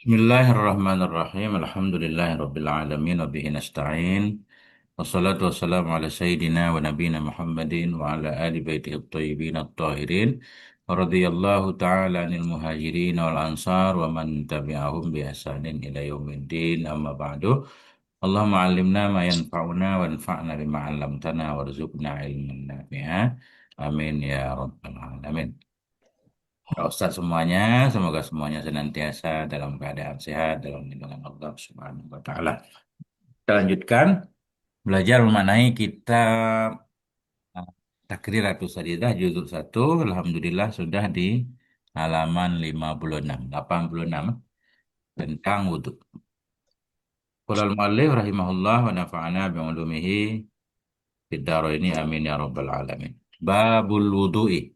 Bismillahirrahmanirrahim. Alhamdulillahirabbil alamin wa bihi nasta'in. Wassalatu wassalamu ala sayyidina wa nabiyina Muhammadin wa ala ali baitihi at-thayyibin at-tahirin. Wa radhiyallahu ta'ala 'anil muhajirin wal ansar wa man tabi'ahum bi ihsanin ila yaumiddin. Amma ba'du. Allahumma 'allimna ma yanfa'una wanfa'na bima 'allamtana warzuqna ilman nafi'a. Amin ya rabbal alamin. Ya Ustaz semuanya, semoga semuanya senantiasa dalam keadaan sehat, dalam lindungan Allah Subhanahu wa Ta'ala. Kita lanjutkan belajar mengenai kitab Takriratus Sadidah juzuk 1. Alhamdulillah sudah di halaman 56, 86 tentang wudhu. Qala al-muallif rahimahullah wa nafa'ana bi'ulumihi fid dharaini amin ya rabbal alamin. Babul wudu'i.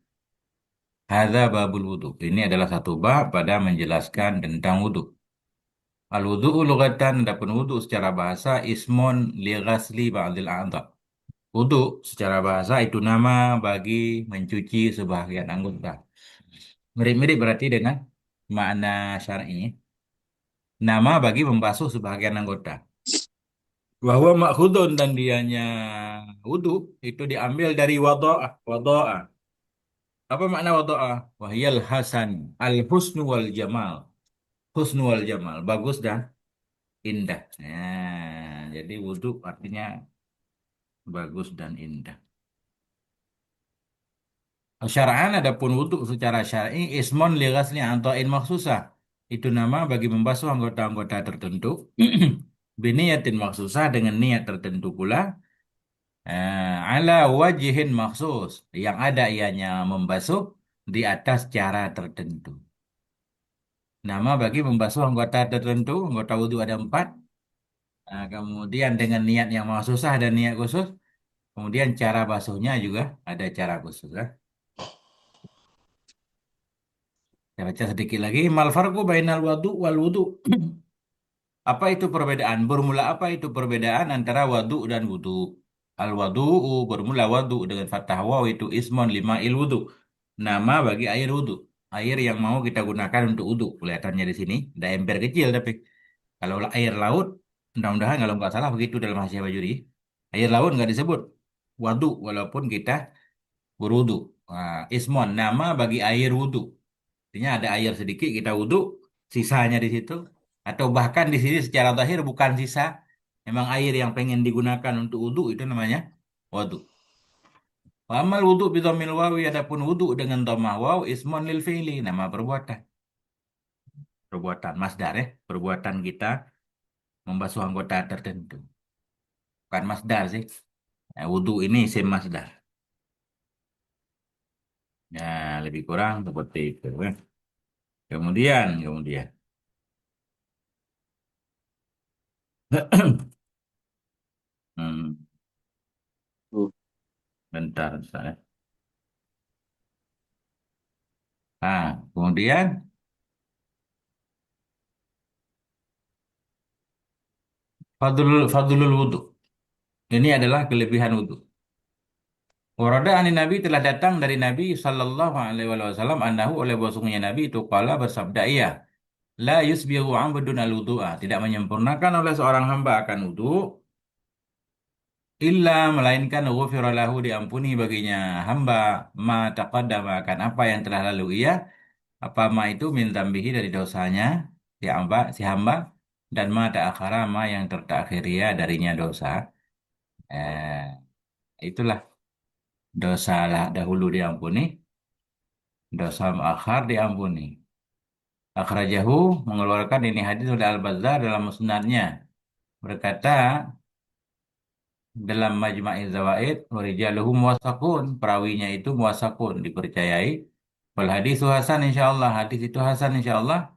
Hadza babul wudhu. Ini adalah satu bab pada menjelaskan tentang wudhu. Al-wudu'u lughatan, adapun wudu secara bahasa ismun li ghasli ba'dil a'dha. Wudu secara bahasa itu nama bagi mencuci sebagian anggota. Mirip-mirip berarti dengan makna syar'inya. Nama bagi membasuh sebagian anggota. Bahwa makhudun dan dianya wudu itu diambil dari wada'ah. Wada'ah. Apa makna wada'ah? Wahyal hasan, al-husnu wal jamal. Husnu wal jamal, bagus dan indah. Nah, jadi wudhu artinya bagus dan indah. Syara'an adapun wudhu secara syar'i ismon li ghasli a'dha'in makhsusah. Itu nama bagi membasuh anggota-anggota tertentu. Biniyatin makhsusah dengan niat tertentu pula. Ala wajihin maksus. Yang ada ianya membasuh di atas cara tertentu. Nama bagi membasuh anggota tertentu. Anggota wudhu ada 4. Nah, kemudian dengan niat yang maksusah dan niat khusus. Kemudian cara basuhnya juga ada cara khusus. Ya. Saya baca sedikit lagi. Mal farqu bainal wadu wal wudu. Apa itu perbedaan? Bermula apa itu perbedaan antara wadu dan wudu? Al wadu'u bermula wadu dengan fathah waw itu ismon lima il wudu. Nama bagi air wudu. Air yang mau kita gunakan untuk wudu. Kelihatannya di sini ada ember kecil tapi kalau air laut, mudah-mudahan kalau nggak salah begitu dalam Hasya Bajuri. Air laut nggak disebut wadu walaupun kita berwudu. Ismon nama bagi air wudu. Artinya ada air sedikit kita wudhu, sisanya di situ. Atau bahkan di sini secara zahir bukan sisa, memang air yang pengen digunakan untuk wudhu itu namanya wudhu. Wa amal wudhu bidhamil wawi adapun wudhu dengan dhammah waw ismun lil fi'li nama perbuatan. Perbuatan masdar ya, perbuatan kita membasuh anggota tertentu. Bukan masdar sih. Nah, wudhu ini isim masdar. Ya, lebih kurang seperti itu. Ya. Kemudian. Hmm, bentar, saya. Nah, kemudian fadlul wudu. Ini adalah kelebihan wudu. Warada ani Nabi telah datang dari Nabi Sallallahu Alaihi Wasallam annahu oleh bosungnya Nabi itu kala bersabda iya. La yusbihu ambedun al wudu'a. Tidak menyempurnakan oleh seorang hamba akan wudu. Illa melainkan ghufira lahu diampuni baginya hamba ma taqaddama akan apa yang telah lalu ia. Apa ma itu min dzambihi dari dosanya si hamba dan ma ta'akhara ma yang tertakhir ia darinya dosa. Itulah dosa lah dahulu diampuni, dosa akhir diampuni. Akhrajahu mengeluarkan ini hadis oleh Al-Bazzar dalam musnadnya. Berkata dalam Majma'iz Zawaid, warijaluhu muwasaqun, perawinya itu muwasaqun, dipercayai. Wal hadisu hasan insyaallah, hadis itu hasan insyaallah.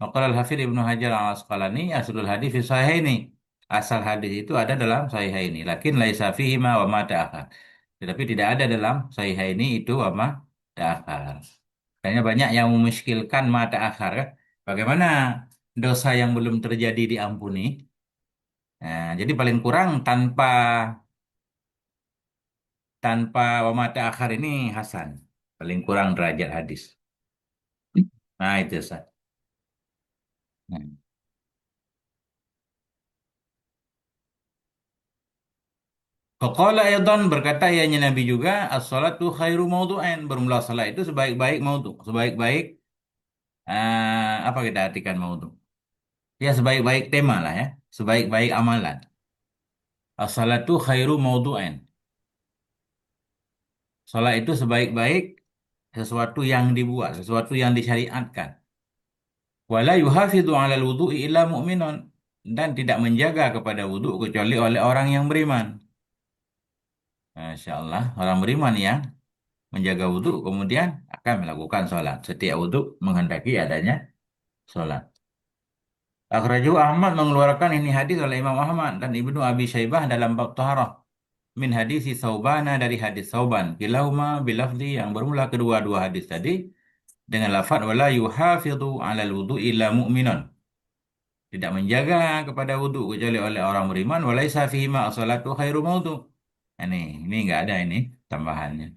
Maqala Al-Hafidz Ibnu Hajar Al-Asqalani, aslul hadis fi sahihaini. Asal hadis itu ada dalam sahihaini, lakin laisa fihi ma wa ma ta'akhar. Tetapi tidak ada dalam sahihaini itu wa ma ta'akhar. Kayaknya banyak yang memuskilkan mata akhir. Kan? Bagaimana dosa yang belum terjadi diampuni? Nah, jadi paling kurang tanpa tanpa wa mata akhir ini Hasan. Paling kurang derajat hadis. Nah itu Ustaz. Nah. Faqala aydan berkata ianya Nabi juga as-salatu khairu maudu'ain. Bermula salat itu sebaik-baik maudu. Sebaik-baik apa kita artikan maudu? Ya sebaik-baik tema lah ya. Sebaik-baik amalan. As-salatu khairu maudu'ain. Salat itu sebaik-baik sesuatu yang dibuat, sesuatu yang disyariatkan. Wala yuhafidhu 'alal wudu'i illa mu'minun dan tidak menjaga kepada wudhu kecuali oleh orang yang beriman. Masya Allah, orang beriman yang menjaga wudhu kemudian akan melakukan sholat. Setiap wudhu menghendaki adanya sholat. Akhrajahu Ahmad mengeluarkan ini hadis oleh Imam Ahmad dan Ibnu Abi Syaibah dalam bab taharah min hadis Saubana dari hadis Sauban. Kilahuma bilafzi yang bermula kedua-dua hadis tadi dengan lafaz wala yuhafidhu 'alal wudu illa mu'minun. Tidak menjaga kepada wudhu kecuali oleh orang beriman walaisa fihi ma salatu khairu maudu. Ini enggak ada ini tambahannya.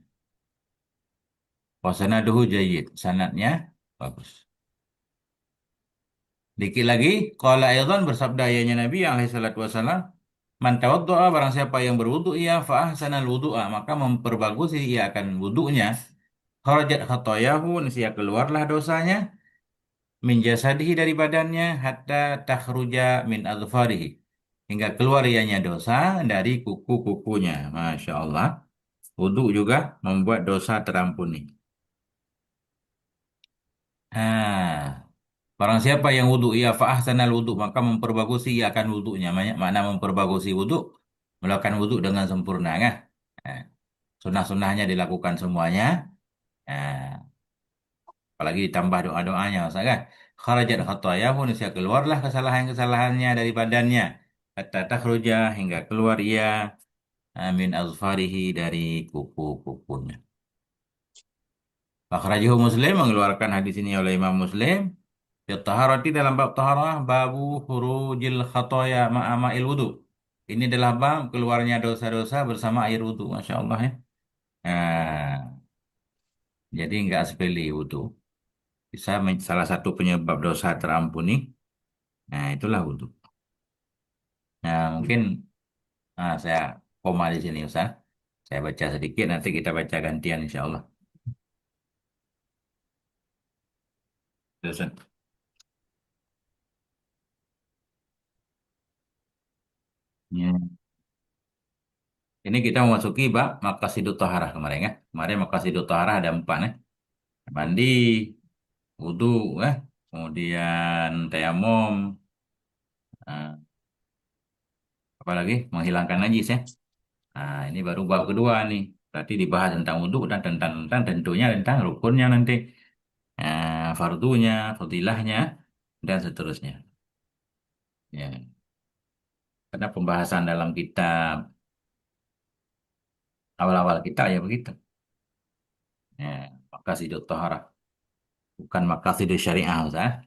Wa sanaduhu jayyid. Sanadnya bagus. Dikit lagi, qala aidan bersabda ayahnya Nabi alaihi salatu wasallam, man tawaddoa barang siapa yang berwudu ia fa ahsanal wudu'a maka memperbagusi ia akan wudunya. Kharajat khatayahu niscaya keluarlah dosanya min jasadihi dari badannya hatta takhruja min adfarihi hingga keluar ianya dosa dari kuku-kukunya. Masya Allah. Wudu juga membuat dosa terampuni. Ah, barang siapa yang wudu ia fa ahsanal wudu maka memperbagusi ia akan wudunya. Makna memperbagusi wudu melakukan wudu dengan sempurna kan? Nah, sunnah-sunnahnya dilakukan semuanya. Nah, apalagi ditambah doa-doanya, masa kan? Kharajat khatayahu niscaya keluarlah kesalahan-kesalahannya dari badannya. Hatta takhruja hingga keluar ia min azfarihi dari kuku-kukunya. Akhrajahu Muslim mengeluarkan hadis ini oleh Imam Muslim. Fi taharati dalam bab taharah babu khurujil khataya ma'ama'il wudu. Ini adalah bab keluarnya dosa-dosa bersama air wudu. Masya Allah ya. Nah, jadi nggak sepele wudu. Bisa salah satu penyebab dosa terampuni. Nah, itulah wudu. Nah, mungkin saya koma di sini Ustaz. Saya baca sedikit, nanti kita baca gantian insya Allah. Terus, Ustaz. Ya. Ini kita memasuki bab maqasidut thaharah kemarin ya. Kemarin maqasidut thaharah ada empat ya. Mandi, wudu, ya. Kemudian tayamum, eh, apalagi menghilangkan najis ya. Nah, ini baru bab kedua nih. Berarti dibahas tentang wudu dan tentang tentunya tentang rukunnya nanti, fardunya, fadilahnya, dan seterusnya. Ya, karena pembahasan dalam kitab awal-awal kita ya begitu. Ya, maqasidut thaharah, bukan maqasidus syariah, Ustaz.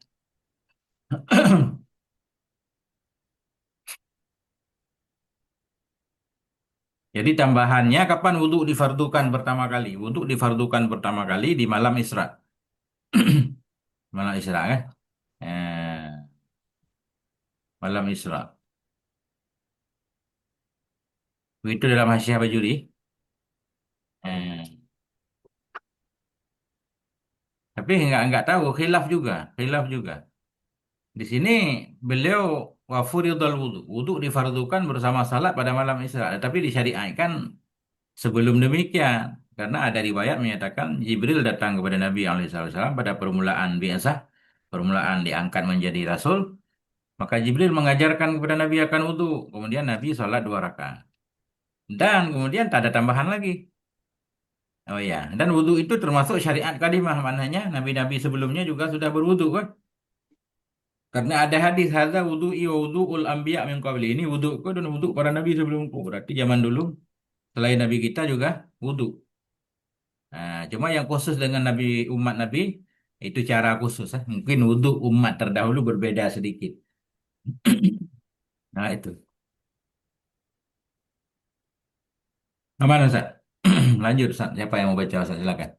Jadi tambahannya kapan wudhu difardukan pertama kali? Wudhu difardukan pertama kali di malam Isra. Malam Isra kan? Eh, malam Isra. Itu dalam Hasyiah Bajuri. Eh, tapi nggak tahu khilaf juga, khilaf juga. Di sini beliau wafuridul wudhu. Wudhu difardukan bersama salat pada malam Isra. Tapi disyariatkan sebelum demikian. Karena ada riwayat menyatakan Jibril datang kepada Nabi SAW pada permulaan biasa, permulaan diangkat menjadi Rasul. Maka Jibril mengajarkan kepada Nabi akan wudhu. Kemudian Nabi sholat 2 rakaat. Dan kemudian tak ada tambahan lagi. Oh ya, dan wudhu itu termasuk syariat kalimah. Maknanya Nabi-Nabi sebelumnya juga sudah berwudhu kan. Karena ada hadis hadza wudhu'i wa wudhu'ul anbiya min qabli. Ini wudhuku dan wudhu para nabi sebelumku. Berarti zaman dulu selain nabi kita juga wudhu. Nah, cuma yang khusus dengan nabi umat nabi itu cara khusus. Mungkin wudhu umat terdahulu berbeda sedikit. Nah itu. Aman Ustaz? Lanjut Ustaz. Siapa yang mau baca Ustaz? Silakan.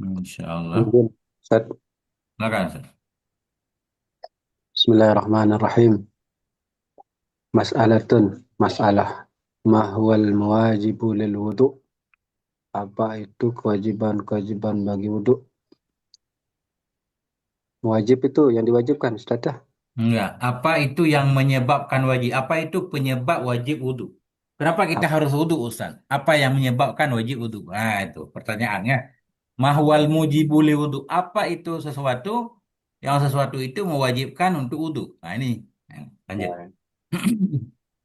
Insya Allah. Kemudian, Ustaz, Silakan, Ustaz. Bismillahirrahmanirrahim. Mas'alatun, masalah. Ma huwal mawajibu lil wudu? Apa itu kewajiban-kewajiban bagi wudu? Wajib itu yang diwajibkan, Ustaz. Ya? Enggak. Apa itu yang menyebabkan wajib? Apa itu penyebab wajib wudhu? Kenapa kita Ap- harus wudhu, Ustaz? Apa yang menyebabkan wajib wudhu? Nah, itu pertanyaannya. Mahwal mujibu li wudhu. Apa itu sesuatu yang sesuatu itu mewajibkan untuk wudhu? Nah, ini. Nah, lanjut.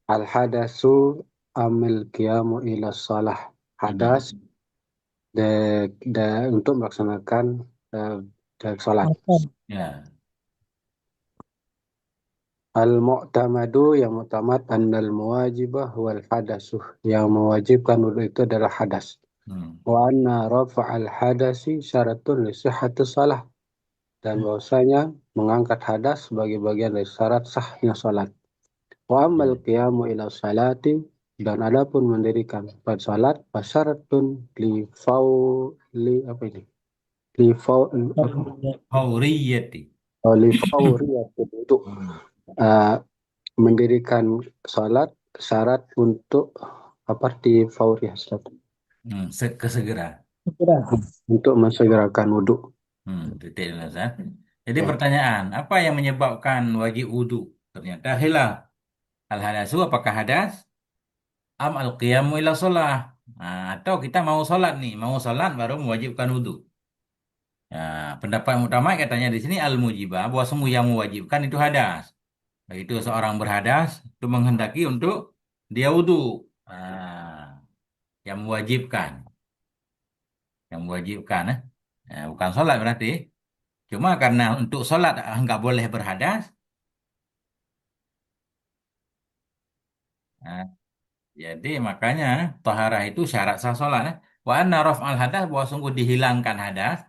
Al-hadasu amil qiyamu ila salah. Hmm. Hadas untuk melaksanakan eh, salat. Ya. Al-mu'tamadu yang mu'tamad annal muwajibah wal hadasu. Yang mewajibkan wudu itu adalah hadas. Hmm. Wa anna rafa'al hadasi syaratun li sihhatis salah. Dan bahwasanya mengangkat hadas sebagai bagian dari syarat sahnya salat. Wa ammal Ya. qiyamu ila salati dan adapun mendirikan pada salat fasyaratun li fau li apa ini? Li fau Fauriyati. li fauriyatul wudu. Hmm. Uh, mendirikan salat syarat untuk apa di fauriyah Ustaz? Kesegera. Segera. Untuk mensegerakan wudu. Detail, Ustaz. Jadi Ya. pertanyaan, apa yang menyebabkan wajib wudhu? Ternyata hilaf. Al-hadasu apakah hadas? Al-qiyamu ila sholah. Nah, atau kita mau sholat nih, mau sholat baru mewajibkan wudhu. Ya, pendapat yang utama katanya di sini al-mujibah bahwa semua yang mewajibkan itu hadas. Begitu seorang berhadas itu menghendaki untuk dia wudhu. Nah, yang mewajibkan, yang mewajibkan. Ya, bukan sholat berarti. Cuma karena untuk sholat nggak boleh berhadas. Nah, jadi makanya taharah itu syarat sah sholat. Wa anna raf'al hadas bahwa sungguh dihilangkan hadas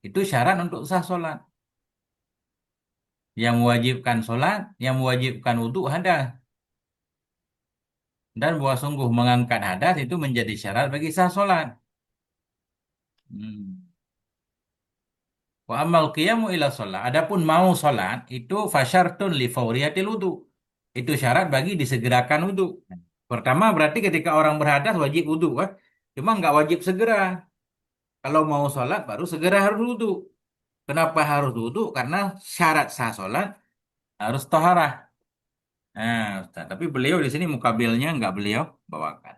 itu syarat untuk sah sholat. Yang mewajibkan sholat, yang mewajibkan wudhu hadas. Dan bahwa sungguh mengangkat hadas itu menjadi syarat bagi sah sholat. Hmm. Wa amal qiyamu ila sholat. Adapun mau sholat itu fasyartun li fawriyatil wudhu. Itu syarat bagi disegerakan wudhu. Pertama berarti ketika orang berhadas wajib wudhu kan? Cuma nggak wajib segera. Kalau mau sholat baru segera harus wudhu. Kenapa harus wudhu? Karena syarat sah sholat harus taharah. Nah, Ustaz, tapi beliau di sini mukabilnya nggak beliau bawakan.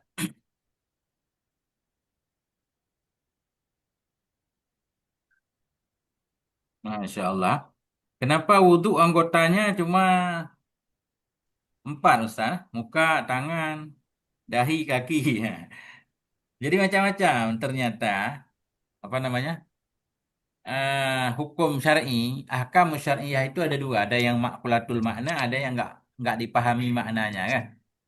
Masya Allah. Kenapa wudhu anggotanya cuma empat, Ustaz? Muka, tangan, dahi, kaki. Jadi macam-macam ternyata apa namanya? Hukum syar'i, ahkam syar'iyah itu ada dua, ada yang makulatul makna, ada yang nggak dipahami maknanya kan.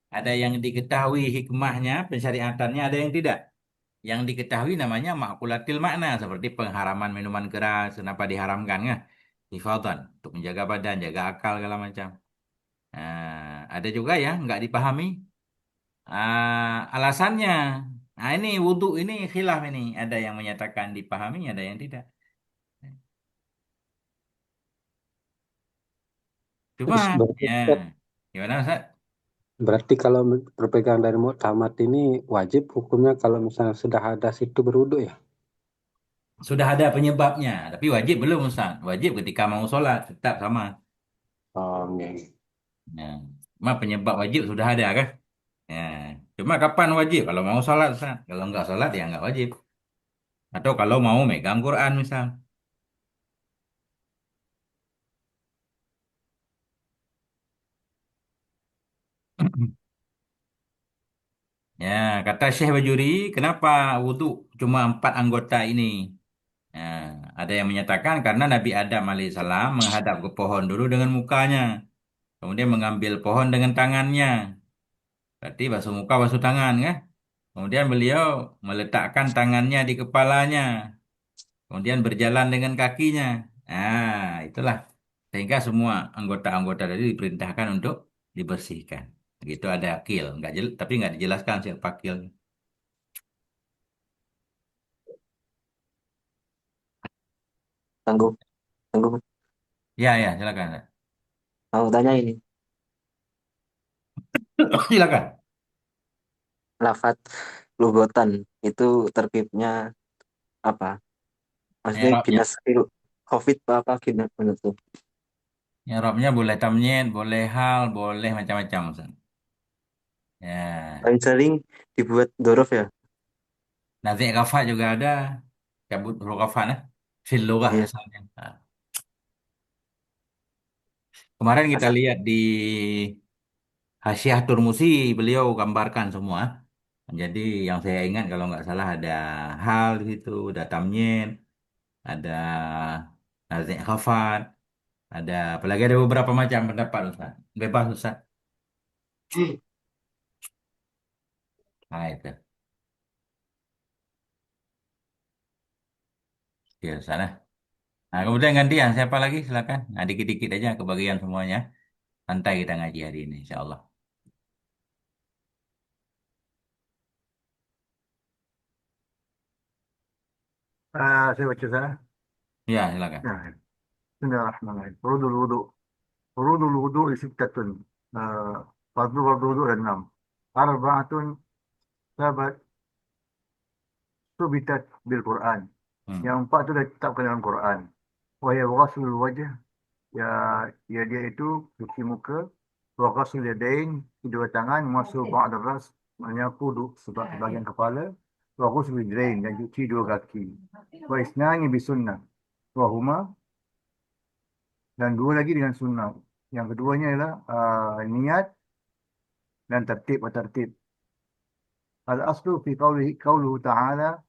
Ada yang diketahui hikmahnya, pensyariatannya, ada yang tidak. Yang diketahui namanya makulatil makna seperti pengharaman minuman keras, kenapa diharamkan kan? Hifadzan untuk menjaga badan, jaga akal segala macam. Ada juga yang nggak dipahami alasannya. Nah ini wudhu ini khilaf ini, ada yang menyatakan dipahami, ada yang tidak. Cuma Terus berarti, ya Ustaz, gimana Ustaz? berarti kalau berpegang dari muktamad ini wajib hukumnya kalau misalnya sudah hadas itu berwudu ya? Sudah ada penyebabnya, tapi wajib belum Ustaz? Wajib ketika mau sholat tetap sama. Oh, nggih. Nah, cuma penyebab wajib sudah ada kan? Ya, cuma kapan wajib? Kalau mau sholat Ustaz. Kalau nggak sholat ya nggak wajib. Atau kalau mau megang Quran misal. Ya, kata Syekh Bajuri, kenapa wudhu cuma empat anggota ini? Ya, ada yang menyatakan karena Nabi Adam alaihissalam menghadap ke pohon dulu dengan mukanya, kemudian mengambil pohon dengan tangannya, berarti basuh muka, basuh tangan kan? Kemudian beliau meletakkan tangannya di kepalanya, kemudian berjalan dengan kakinya. Itulah sehingga semua anggota-anggota tadi diperintahkan untuk dibersihkan. Gitu ada kil, tapi nggak dijelaskan siapa kil. Tangguh, tangguh. Ya, ya, silakan. Mau tanya ini, Silakan. lafat lugotan itu tertibnya apa? Maksudnya I'rabnya. ginas itu COVID apa ginas benar tuh? I'rabnya boleh tamyiz, boleh hal, boleh macam-macam, Ustaz. Ya. Paling sering dibuat dorof ya? Nazik kafat juga ada. Cabut huruf kafat, fil lughah Iya. asalnya. Nah, kemarin kita Asal. lihat di Hasyiah Turmusi, beliau gambarkan semua. Jadi yang saya ingat kalau nggak salah ada hal di situ, ada tamyiz, ada nazik khafat, ada apalagi ada beberapa macam pendapat Ustaz. Bebas Ustaz. Nah itu. Ya sana. Nah kemudian gantian siapa lagi silakan. Nah dikit-dikit aja kebagian semuanya. Santai kita ngaji hari ini insya Allah. saya baca sana. Ya silakan. Nah, Bismillahirrahmanirrahim. Furudul wudu. Furudul wudu sittatun. Eh, fardu wudu ada 6. Arba'atun sabat subitat bil Quran. Hmm. Yang empat itu sudah ditetapkan dalam Quran. Wahya ghaslul wajh. Ya, ya dia itu cuci muka. Wa ghaslul yadain. Kedua tangan. Masuk ba'd ras. Menyapu sebagian kepala. Wa ghuslul yadain. Dan cuci dua kaki. Wa isnani bisunnah. Wahuma dan dua lagi dengan sunnah. Yang keduanya adalah niat dan tertib. Al-aslu fi qawluhu ta'ala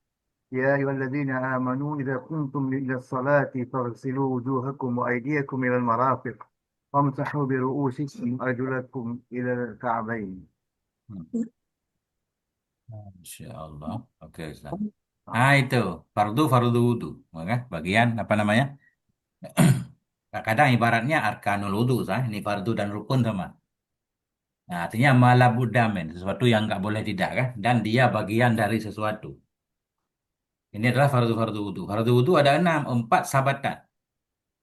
ya ayyuhalladzina amanu idza qumtum ila salati faghsilu wujuhakum wa aydiyakum ila al-marafiq wamsahu bi ru'usikum arjulakum ila al-ka'bayn. Hmm. Insya Allah. Oke Ustaz. Nah itu fardu wudu. Maka bagian apa namanya? Kadang ibaratnya arkanul wudu, Ustaz. Ini fardu dan rukun sama. Nah, artinya malabudamen, sesuatu yang nggak boleh tidak kan, dan dia bagian dari sesuatu. Ini adalah fardu-fardu wudu. Fardu wudu ada enam, empat sabatan.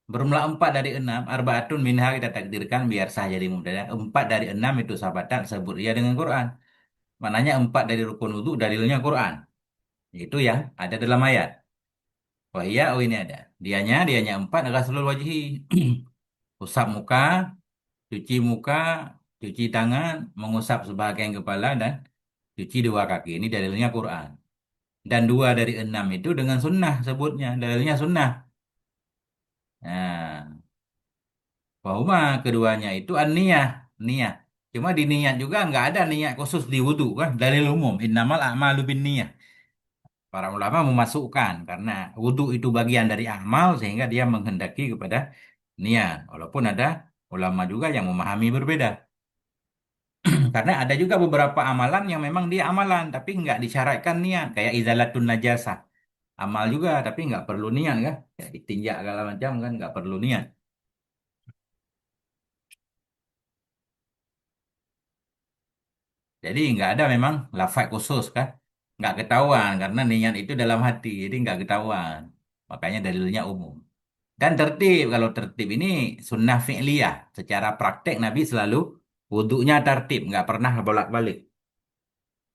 Bermula empat dari enam, arbaatun minha kita takdirkan biar sah jadi mudah. Empat dari enam itu sabatan, sebut dia dengan Quran. Maknanya empat dari rukun wudu dalilnya Quran. Itu yang ada dalam ayat. Wah iya, oh ini ada. Dianya empat adalah seluruh wajhi. Usap muka, cuci muka, cuci tangan, mengusap sebahagian kepala, dan cuci dua kaki. Ini dalilnya Quran. Dan dua dari enam itu dengan sunnah sebutnya. Dalilnya sunnah. Nah, bahwa keduanya itu an-niyah. Niyah. Cuma di niat juga nggak ada niat khusus di wudhu kan. Dalil umum. Innamal a'malu bin niyah. Para ulama memasukkan karena wudhu itu bagian dari amal sehingga dia menghendaki kepada niat. Walaupun ada ulama juga yang memahami berbeda. Karena ada juga beberapa amalan yang memang dia amalan tapi nggak disyaratkan niat. Kayak izalatun najasah. Amal juga tapi nggak perlu niat kan. Ya, ditinjak segala macam kan nggak perlu niat. Jadi nggak ada memang lafaz khusus kan. Nggak ketahuan karena niat itu dalam hati. Jadi nggak ketahuan. Makanya dalilnya umum. Dan tertib. Kalau tertib ini sunnah fi'liyah. Secara praktek Nabi selalu wudhunya tertib. Nggak pernah bolak-balik.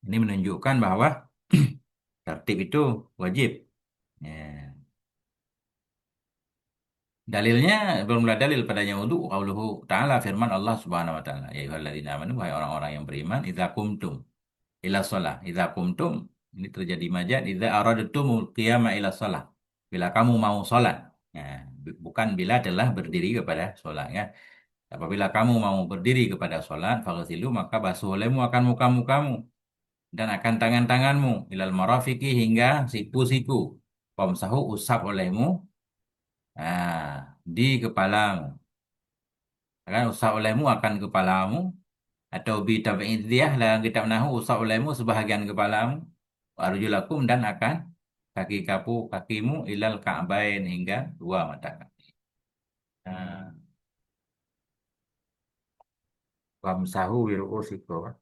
Ini menunjukkan bahwa tertib itu wajib. Ya. Dalilnya belum ada dalil padanya wudu qauluhu ta'ala firman Allah Subhanahu wa taala ya ayyuhalladzina amanu wahai orang-orang yang beriman idza kumtum ila shalah idza kumtum ini terjadi majaz idza aradtumul qiyama ila shalah bila kamu mau salat ya, bukan bila telah berdiri kepada salat ya apabila kamu mau berdiri kepada salat faghsilu maka basuh olehmu akan muka-mukamu dan akan tangan-tanganmu ilal marafiqi hingga siku-siku wamsahu usap olehmu di kepalamu. Kan usah olehmu akan kepalamu atau bi tabi'idiyah dalam kitab Nahu usah olehmu sebahagian kepalamu arjulakum dan akan kakimu ilal ka'bain hingga dua mata kaki. Nah, wamsahu biru'usikum.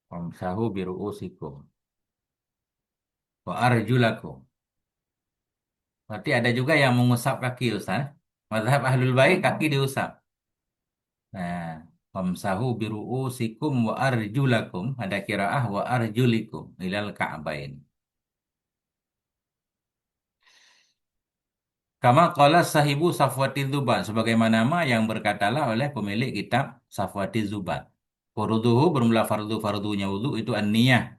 Wamsahu biru'usikum wa arjulakum. Berarti ada juga yang mengusap kaki Ustaz. Mazhab Ahlul Bait kaki diusap. Nah, famsahu biru'usikum wa arjulakum. Ada kiraah wa arjulikum ilal ka'bain. Kama qala sahibu Safwati Zubat. Sebagaimana yang berkatalah oleh pemilik kitab Safwati Zubat. Furuduhu bermula fardunya wudu itu an-niyah.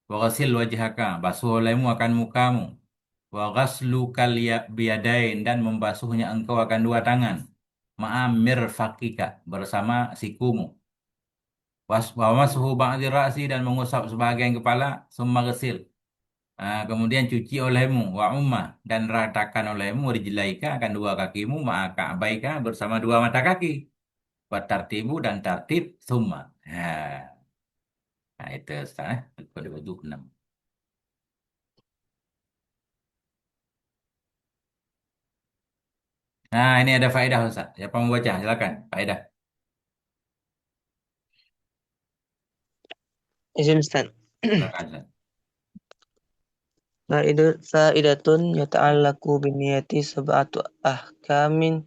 Wa ghasil wajhaka. Basuh olehmu akan mukamu. Wa ghaslukal biyadain. Dan membasuhnya engkau akan dua tangan. Ma'amir fakika. Bersama sikumu. Wa masuhu ba'di ra'si dan mengusap sebahagian kepala. Summa ghasil. Kemudian cuci olehmu wa ummah dan ratakan olehmu rijlaika akan dua kakimu maka baika bersama dua mata kaki. Wa tartibu dan tartib summa. Nah, itu Ustaz, kode wudhu 6. Nah, ini ada faedah Ustaz. Siapa mau baca? Silakan. Faedah. Izin Ustaz. Silakan Ustaz. Fa'idatun yata'allaku biniyati sab'atu ahkamin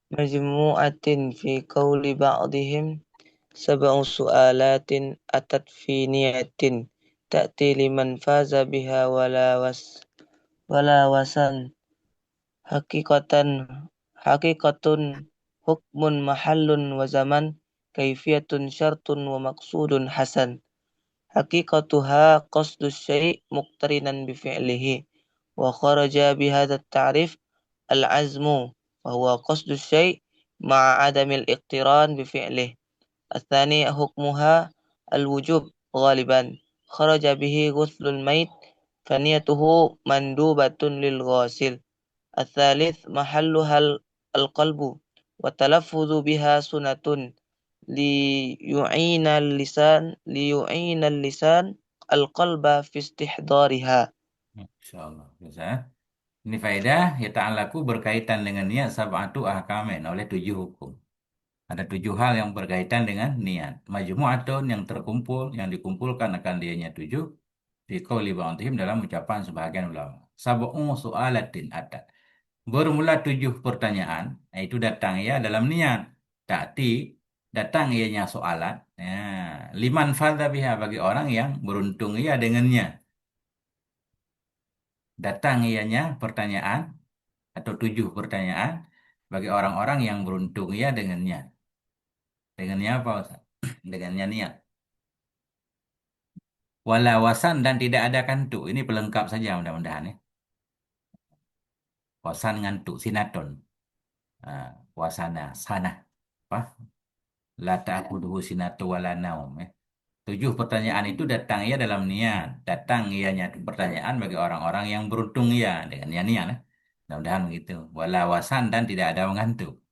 majmu'atin fi qawli ba'dihim sab'u su'alatin atat fi niyatin ta'ti liman faza biha wala wasan haqiqatan haqiqatun hukmun mahallun wa zaman kaifiyatun syartun wa maqsudun hasan. حقيقتها قصد الشيء مقترنا بفعله وخرج بهذا التعريف العزم وهو قصد الشيء مع عدم الاقتران بفعله. الثاني حكمها الوجوب غالبا خرج به غسل الميت فنيته مندوبة للغاسل. الثالث محلها القلب والتلفظ بها سنة ليعين اللسان القلب في استحضارها. Insyaallah. Ustaz. Ini faedah ya ta'alaku berkaitan dengan niat sab'atu ahkamin oleh 7 hukum. Ada 7 hal yang berkaitan dengan niat. Majmu'atun yang terkumpul, yang dikumpulkan akan dianya 7. Fi qawli ba'dihim dalam ucapan sebahagian ulama. Sab'u su'alatin atat. Bermula 7 pertanyaan, itu datang ya dalam niat. Ta'ti, datang ianya soalan. Ya, liman fadha biha bagi orang yang beruntung ia dengannya. Datang ianya pertanyaan atau 7 pertanyaan bagi orang-orang yang beruntung ia dengannya. Dengannya apa Ustaz? Dengannya niat. Wala wasan dan tidak ada kantu. Ini pelengkap saja mudah-mudahan ya. Wasan ngantuk, sinaton. Wasana, sana. Apa? La ta'khudhuhu sinatu wala naum. 7 pertanyaan itu datang ia dalam niat. Datang ianya pertanyaan bagi orang-orang yang beruntung ia dengan niat. Mudah-mudahan begitu. Wala wasan dan tidak ada mengantuk.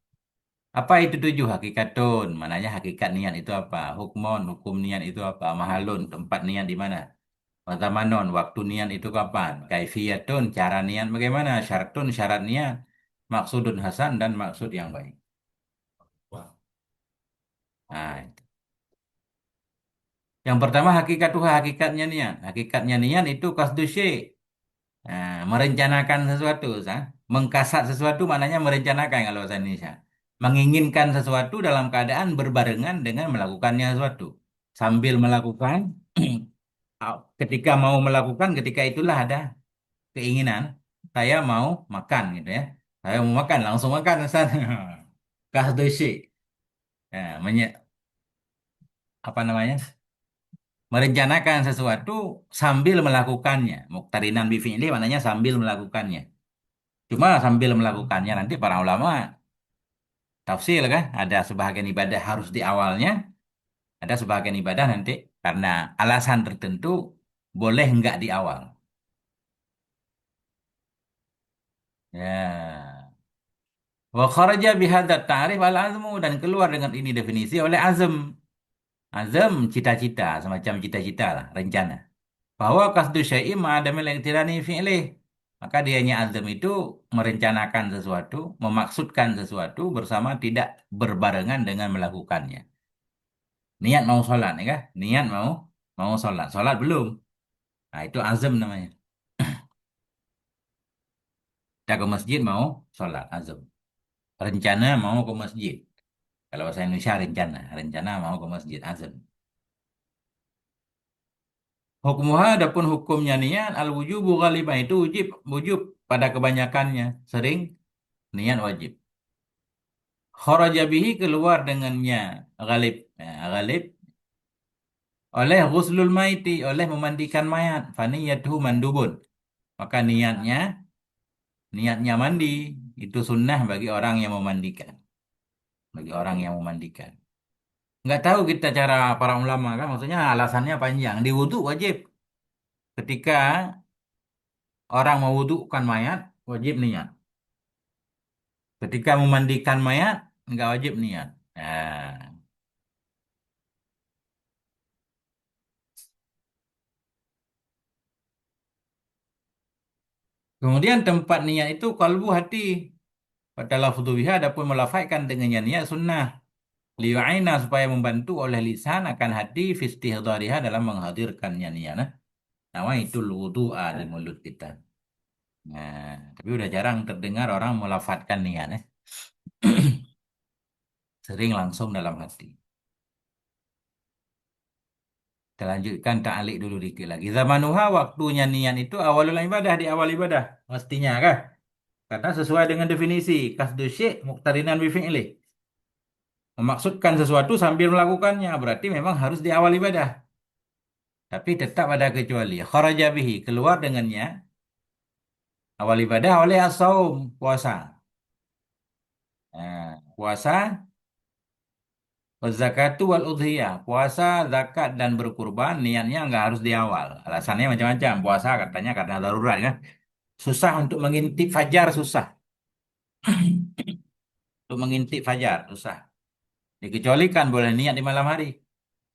Apa itu 7 hakikatun? Mananya hakikat niat itu apa? Hukmon, hukum niat itu apa? Mahalun, tempat niat di mana? Zamanon, waktu niat itu kapan? Kaifiyatun, cara niat bagaimana? Syaratun, syarat niat. Maksudun hasan dan maksud yang baik. Nah, itu. Yang pertama hakikatnya niat. Hakikatnya niat itu qasdu syai'. Nah, merencanakan sesuatu, Ustaz. Mengkasat sesuatu maknanya merencanakan kalau bahasa Indonesia. Menginginkan sesuatu dalam keadaan berbarengan dengan melakukannya sesuatu. Sambil melakukan, ketika mau melakukan, ketika itulah ada keinginan. Saya mau makan gitu ya. Saya mau makan, langsung makan Ustaz. Qasdu syai'. Ya, apa namanya? Merencanakan sesuatu sambil melakukannya. Muqtarinan bi fi'li maknanya sambil melakukannya. Cuma sambil melakukannya nanti para ulama tafsir kan, ada sebahagian ibadah harus di awalnya, ada sebahagian ibadah nanti karena alasan tertentu boleh enggak di awal. Ya. Wa kharaja bihadza ta'rif al-azmu dan keluar dengan ini definisi oleh azm. Azm cita-cita, semacam cita-cita lah, rencana. Bahwa qasdu syai'i ma'adamil iqtirani fi'lih. Maka dianya azam itu merencanakan sesuatu, memaksudkan sesuatu bersama tidak berbarengan dengan melakukannya. Niat mau sholat, ya kan? Niat mau sholat. Sholat belum. Nah, itu azam namanya. Kita ke masjid mau sholat azam. Rencana mau ke masjid. Kalau bahasa Indonesia rencana. Rencana mau ke masjid azam. Hukmuha adapun hukumnya niat al-wujubu ghalibah itu wujub wujub pada kebanyakannya. Sering niat wajib. Kharaja bihi keluar dengannya ghalib. Nah, ghalib oleh ghuslul maiti, oleh memandikan mayat. Faniyatuhu mandubun. Maka niatnya mandi itu sunnah bagi orang yang memandikan. Bagi orang yang memandikan. Nggak tahu kita cara para ulama kan, maksudnya alasannya panjang. Di wudhu wajib. Ketika orang mewudhukan mayat, wajib niat. Ketika memandikan mayat, nggak wajib niat. Nah, kemudian tempat niat itu kalbu hati. Pada lafzu biha adapun melafazkan dengannya niat sunnah. Liyu'aina supaya membantu oleh lisan akan hati fi istihdariha dalam menghadirkannya niat. Nah, nama itu wudu'a di mulut kita. Nah, tapi udah jarang terdengar orang melafazkan niat. Sering langsung dalam hati. Kita lanjutkan ta'alik dulu dikit lagi. Zamanuha waktunya niat itu awalul ibadah di awal ibadah. Mestinya kah? Karena sesuai dengan definisi. Kasdu syek muqtarinan bifi'li. Memaksudkan sesuatu sambil melakukannya. Berarti memang harus di awal ibadah. Tapi tetap ada kecuali. Kharaja bihi. Keluar dengannya. Awal ibadah oleh as-saum. Puasa. Nah, puasa. Zakatu wal udhiyah. Puasa, zakat, dan berkurban. Niatnya nggak harus di awal. Alasannya macam-macam. Puasa katanya karena darurat kan. Susah untuk mengintip fajar. Susah. Untuk mengintip fajar. Susah. Dikecualikan boleh niat di malam hari.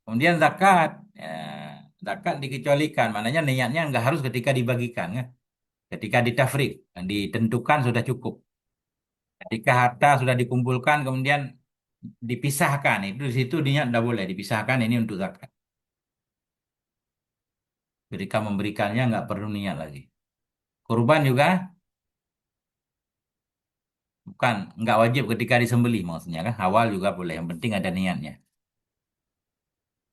Kemudian zakat. Ya, zakat dikecualikan. Maknanya niatnya nggak harus ketika dibagikan kan. Ketika ditafrik. Ditentukan sudah cukup. Ketika harta sudah dikumpulkan kemudian dipisahkan. Itu di situ niat tidak boleh. Dipisahkan ini untuk zakat. Ketika memberikannya nggak perlu niat lagi. Kurban juga bukan nggak wajib ketika disembelih maksudnya kan. Awal juga boleh. Yang penting ada niatnya.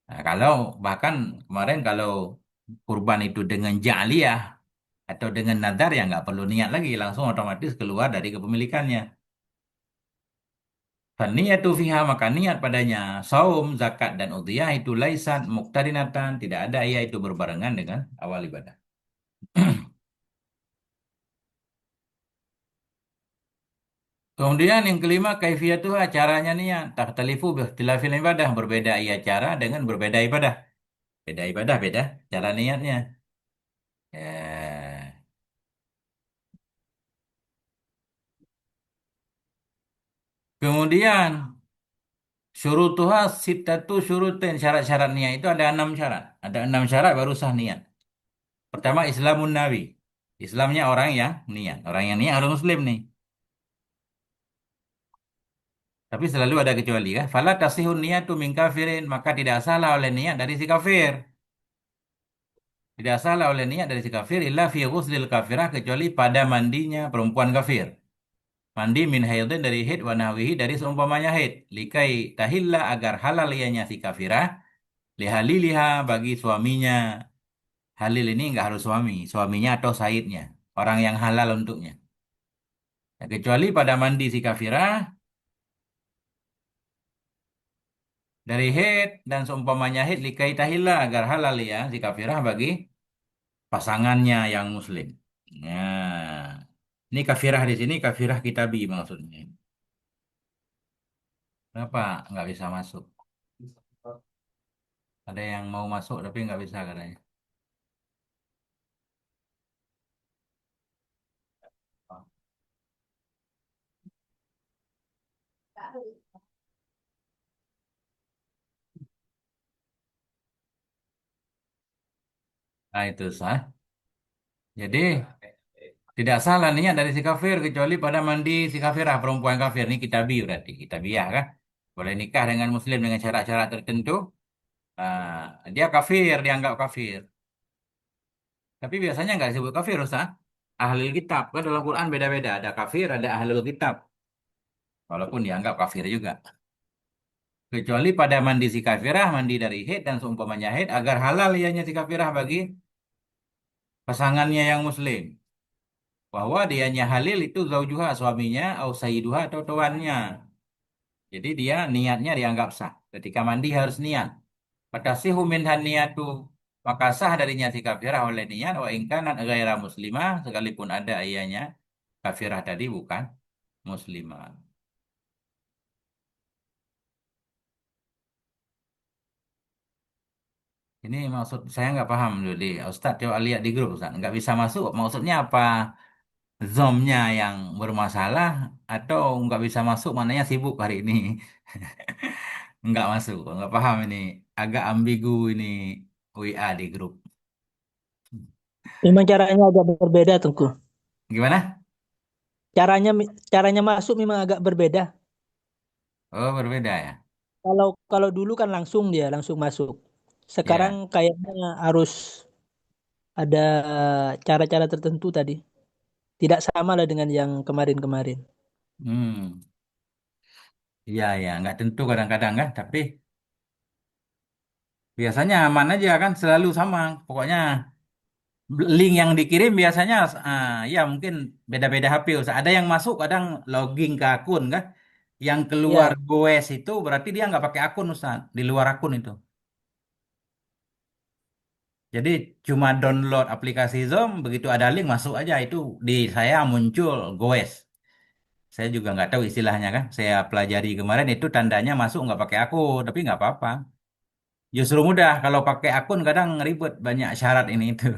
Nah, kalau bahkan kemarin kalau kurban itu dengan ja'liyah atau dengan nadar ya nggak perlu niat lagi, langsung otomatis keluar dari kepemilikannya. Faniyatu fiha maka niat padanya saum, zakat dan udhiyah itu laisat muqtarinatan, tidak ada ia itu berbarengan dengan awal ibadah. Kemudian yang kelima kaifiyatuha caranya niat takhtalifu biikhtilafil ibadah berbeda ia cara dengan berbeda ibadah. Beda ibadah beda cara niatnya. Ya. Kemudian syurutuha sittatu syurutin syarat-syarat niat itu ada 6 syarat. Ada 6 syarat baru sah niat. Pertama Islamun Nabi. Islamnya orang yang niat. Orang yang niat harus muslim nih. Tapi selalu ada kecuali kan. Fala tasihun niyatu min kafirin. Maka tidak salah oleh niat dari si kafir. Tidak salah oleh niat dari si kafir. Illa fi ghuslil kafirah. Kecuali pada mandinya perempuan kafir. Mandi min haidin dari haid wa nahwihi dari seumpamanya haid. Likai tahilla agar halal ianya si kafirah. Lihaliliha bagi suaminya. Halil ini nggak harus suami. Suaminya atau saidnya. Orang yang halal untuknya. Ya, kecuali pada mandi si kafirah. Dari haid dan seumpamanya haid likai tahilla agar halal ya si kafirah bagi pasangannya yang muslim. Nah, ini kafirah di sini kafirah kitabi maksudnya. Kenapa nggak bisa masuk? Ada yang mau masuk tapi nggak bisa katanya. Nah itu sah. Jadi tidak salah niat dari si kafir kecuali pada mandi si kafirah perempuan kafir ini kitabi berarti kitabiah kan. Boleh nikah dengan muslim dengan syarat-syarat tertentu. Dia kafir dianggap kafir. Tapi biasanya nggak disebut kafir Ustaz. ahli kitab. Kan dalam Quran beda-beda. Ada kafir, ada ahlul kitab. Walaupun dianggap kafir juga. Kecuali pada mandi si kafirah, mandi dari haid dan seumpamanya haid agar halal ianya si kafirah bagi pasangannya yang muslim. Bahwa dianya halil itu zaujuha, suaminya, au sayyiduha atau tuannya. Jadi dia niatnya dianggap sah. Ketika mandi harus niat. Fatasihu minhan niyatu. Maka sah darinya si kafirah oleh niat. Wa ingkanat ghaira muslimah. Sekalipun ada ianya. Kafirah tadi bukan muslimah. Ini maksud saya nggak paham dulu di Ustadz coba lihat di grup Ustadz. Nggak bisa masuk. Maksudnya apa? Zomnya yang bermasalah atau nggak bisa masuk? Mananya sibuk hari ini. Nggak masuk. Nggak paham ini. Agak ambigu ini WA di grup. Memang caranya agak berbeda, Tengku. Gimana? Caranya caranya masuk memang agak berbeda. Oh berbeda ya. Kalau kalau dulu kan langsung dia langsung masuk. Sekarang Ya. kayaknya harus ada cara-cara tertentu tadi. Tidak sama lah dengan yang kemarin-kemarin. Hmm. Iya ya. Nggak tentu kadang-kadang kan. Tapi biasanya aman aja kan. Selalu sama. Pokoknya link yang dikirim biasanya ya mungkin beda-beda HP. Ustaz. Ada yang masuk kadang login ke akun kan. Yang keluar Ya, goes itu berarti dia nggak pakai akun Ustaz. Di luar akun itu. Jadi cuma download aplikasi Zoom, begitu ada link masuk aja itu di saya muncul goes. Saya juga nggak tahu istilahnya kan. Saya pelajari kemarin itu tandanya masuk nggak pakai akun, tapi nggak apa-apa. Justru mudah kalau pakai akun kadang ribet banyak syarat ini itu.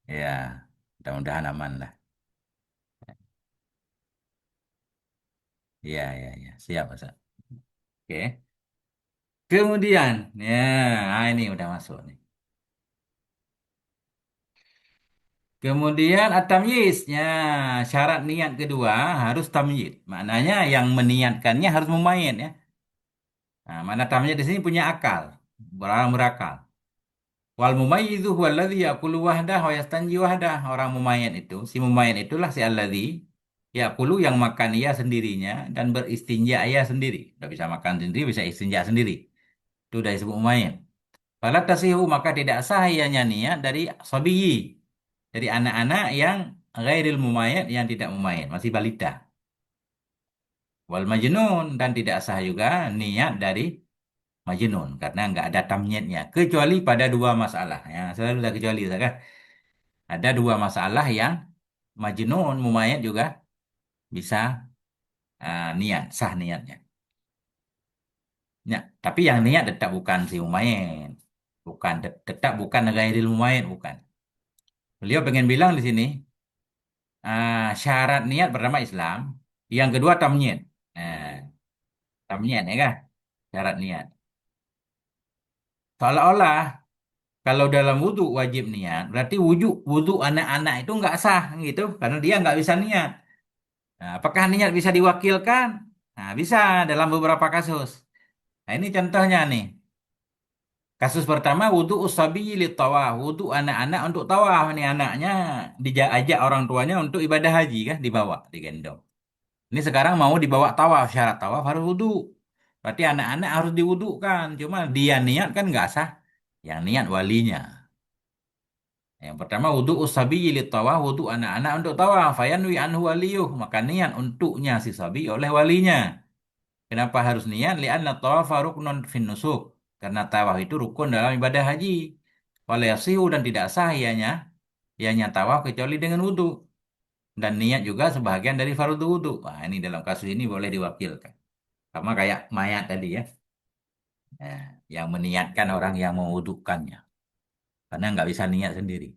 Ya, mudah-mudahan aman lah. Ya, ya, ya. Siap, Ustaz. Oke. Kemudian, ya, ini udah masuk nih. Kemudian at-tamyiz. Syarat niat kedua harus tamyiz. Maknanya yang meniatkannya harus mumayyiz ya. Nah, mana tamyiz di sini punya akal, orang berakal. Wal mumayyizu huwa alladhi yaqulu wahdah wa yastanji wahdah. Orang mumayyiz itu, si mumayyiz itulah si alladhi yaqulu yang makan ia sendirinya dan beristinja ia sendiri. Udah bisa makan sendiri, bisa istinja sendiri. Itu udah disebut mumayyiz. Fala tasihu maka tidak sah ianya niat dari sabiyi, dari anak-anak yang ghairil mumayyiz yang tidak mumayyiz, masih balita. Wal majnun dan tidak sah juga niat dari majnun karena nggak ada tamyidznya kecuali pada dua masalah ya selalu ada kecuali kan ada dua masalah yang majnun mumayyad juga bisa niat sah niatnya ya tapi yang niat tetap bukan si mumayyad bukan tetap bukan ghairil mumayyad bukan beliau pengen bilang di sini syarat niat pertama Islam yang kedua tamyiz nah tamyiz ya kan syarat niat seolah-olah kalau dalam wudhu wajib niat, berarti wudhu anak-anak itu nggak sah gitu, karena dia nggak bisa niat. Nah, apakah niat bisa diwakilkan? Nah, bisa dalam beberapa kasus. Nah, ini contohnya nih. Kasus pertama wudhu usabi li tawaf, wudhu anak-anak untuk tawaf nih anaknya diajak orang tuanya untuk ibadah haji kan dibawa, digendong. Ini sekarang mau dibawa tawaf, syarat tawaf harus wudhu. Berarti anak-anak harus diwudhukan, cuma dia niat kan nggak sah. Yang niat walinya. Yang pertama wudhu usabi tawaf wudhu anak-anak untuk tawaf fayanwi anhu waliyuh maka niat untuknya si sabi oleh walinya. Kenapa harus niat? Lianna tawaf ruknun fin nusuk. Karena tawaf itu rukun dalam ibadah haji. Wala yasihu dan tidak sah ianya tawaf kecuali dengan wudhu. Dan niat juga sebahagian dari fardu wudhu. Wah, ini dalam kasus ini boleh diwakilkan. Sama kayak mayat tadi ya. Nah, yang meniatkan orang yang mewudhukannya. Karena nggak bisa niat sendiri.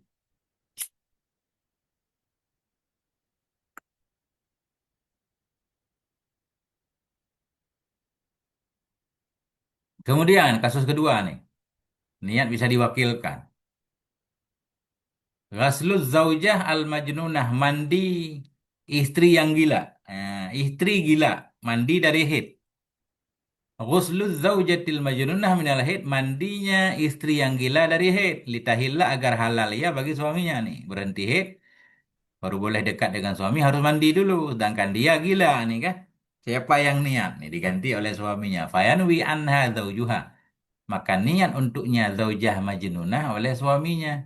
Kemudian kasus kedua nih. Niat bisa diwakilkan. Ghasluz zaujah al-majnunah. Mandi istri yang gila. Istri gila. Mandi dari haid. Ghusluz zaujatil majnunah minal haid, mandinya istri yang gila dari haid, litahilla agar halal ya bagi suaminya nih. Berhenti haid, baru boleh dekat dengan suami, harus mandi dulu. Sedangkan dia gila nih kan. Siapa yang niat? Nih diganti oleh suaminya. Fayanwi anha zaujuha. Maka niat untuknya zaujah majnunah oleh suaminya.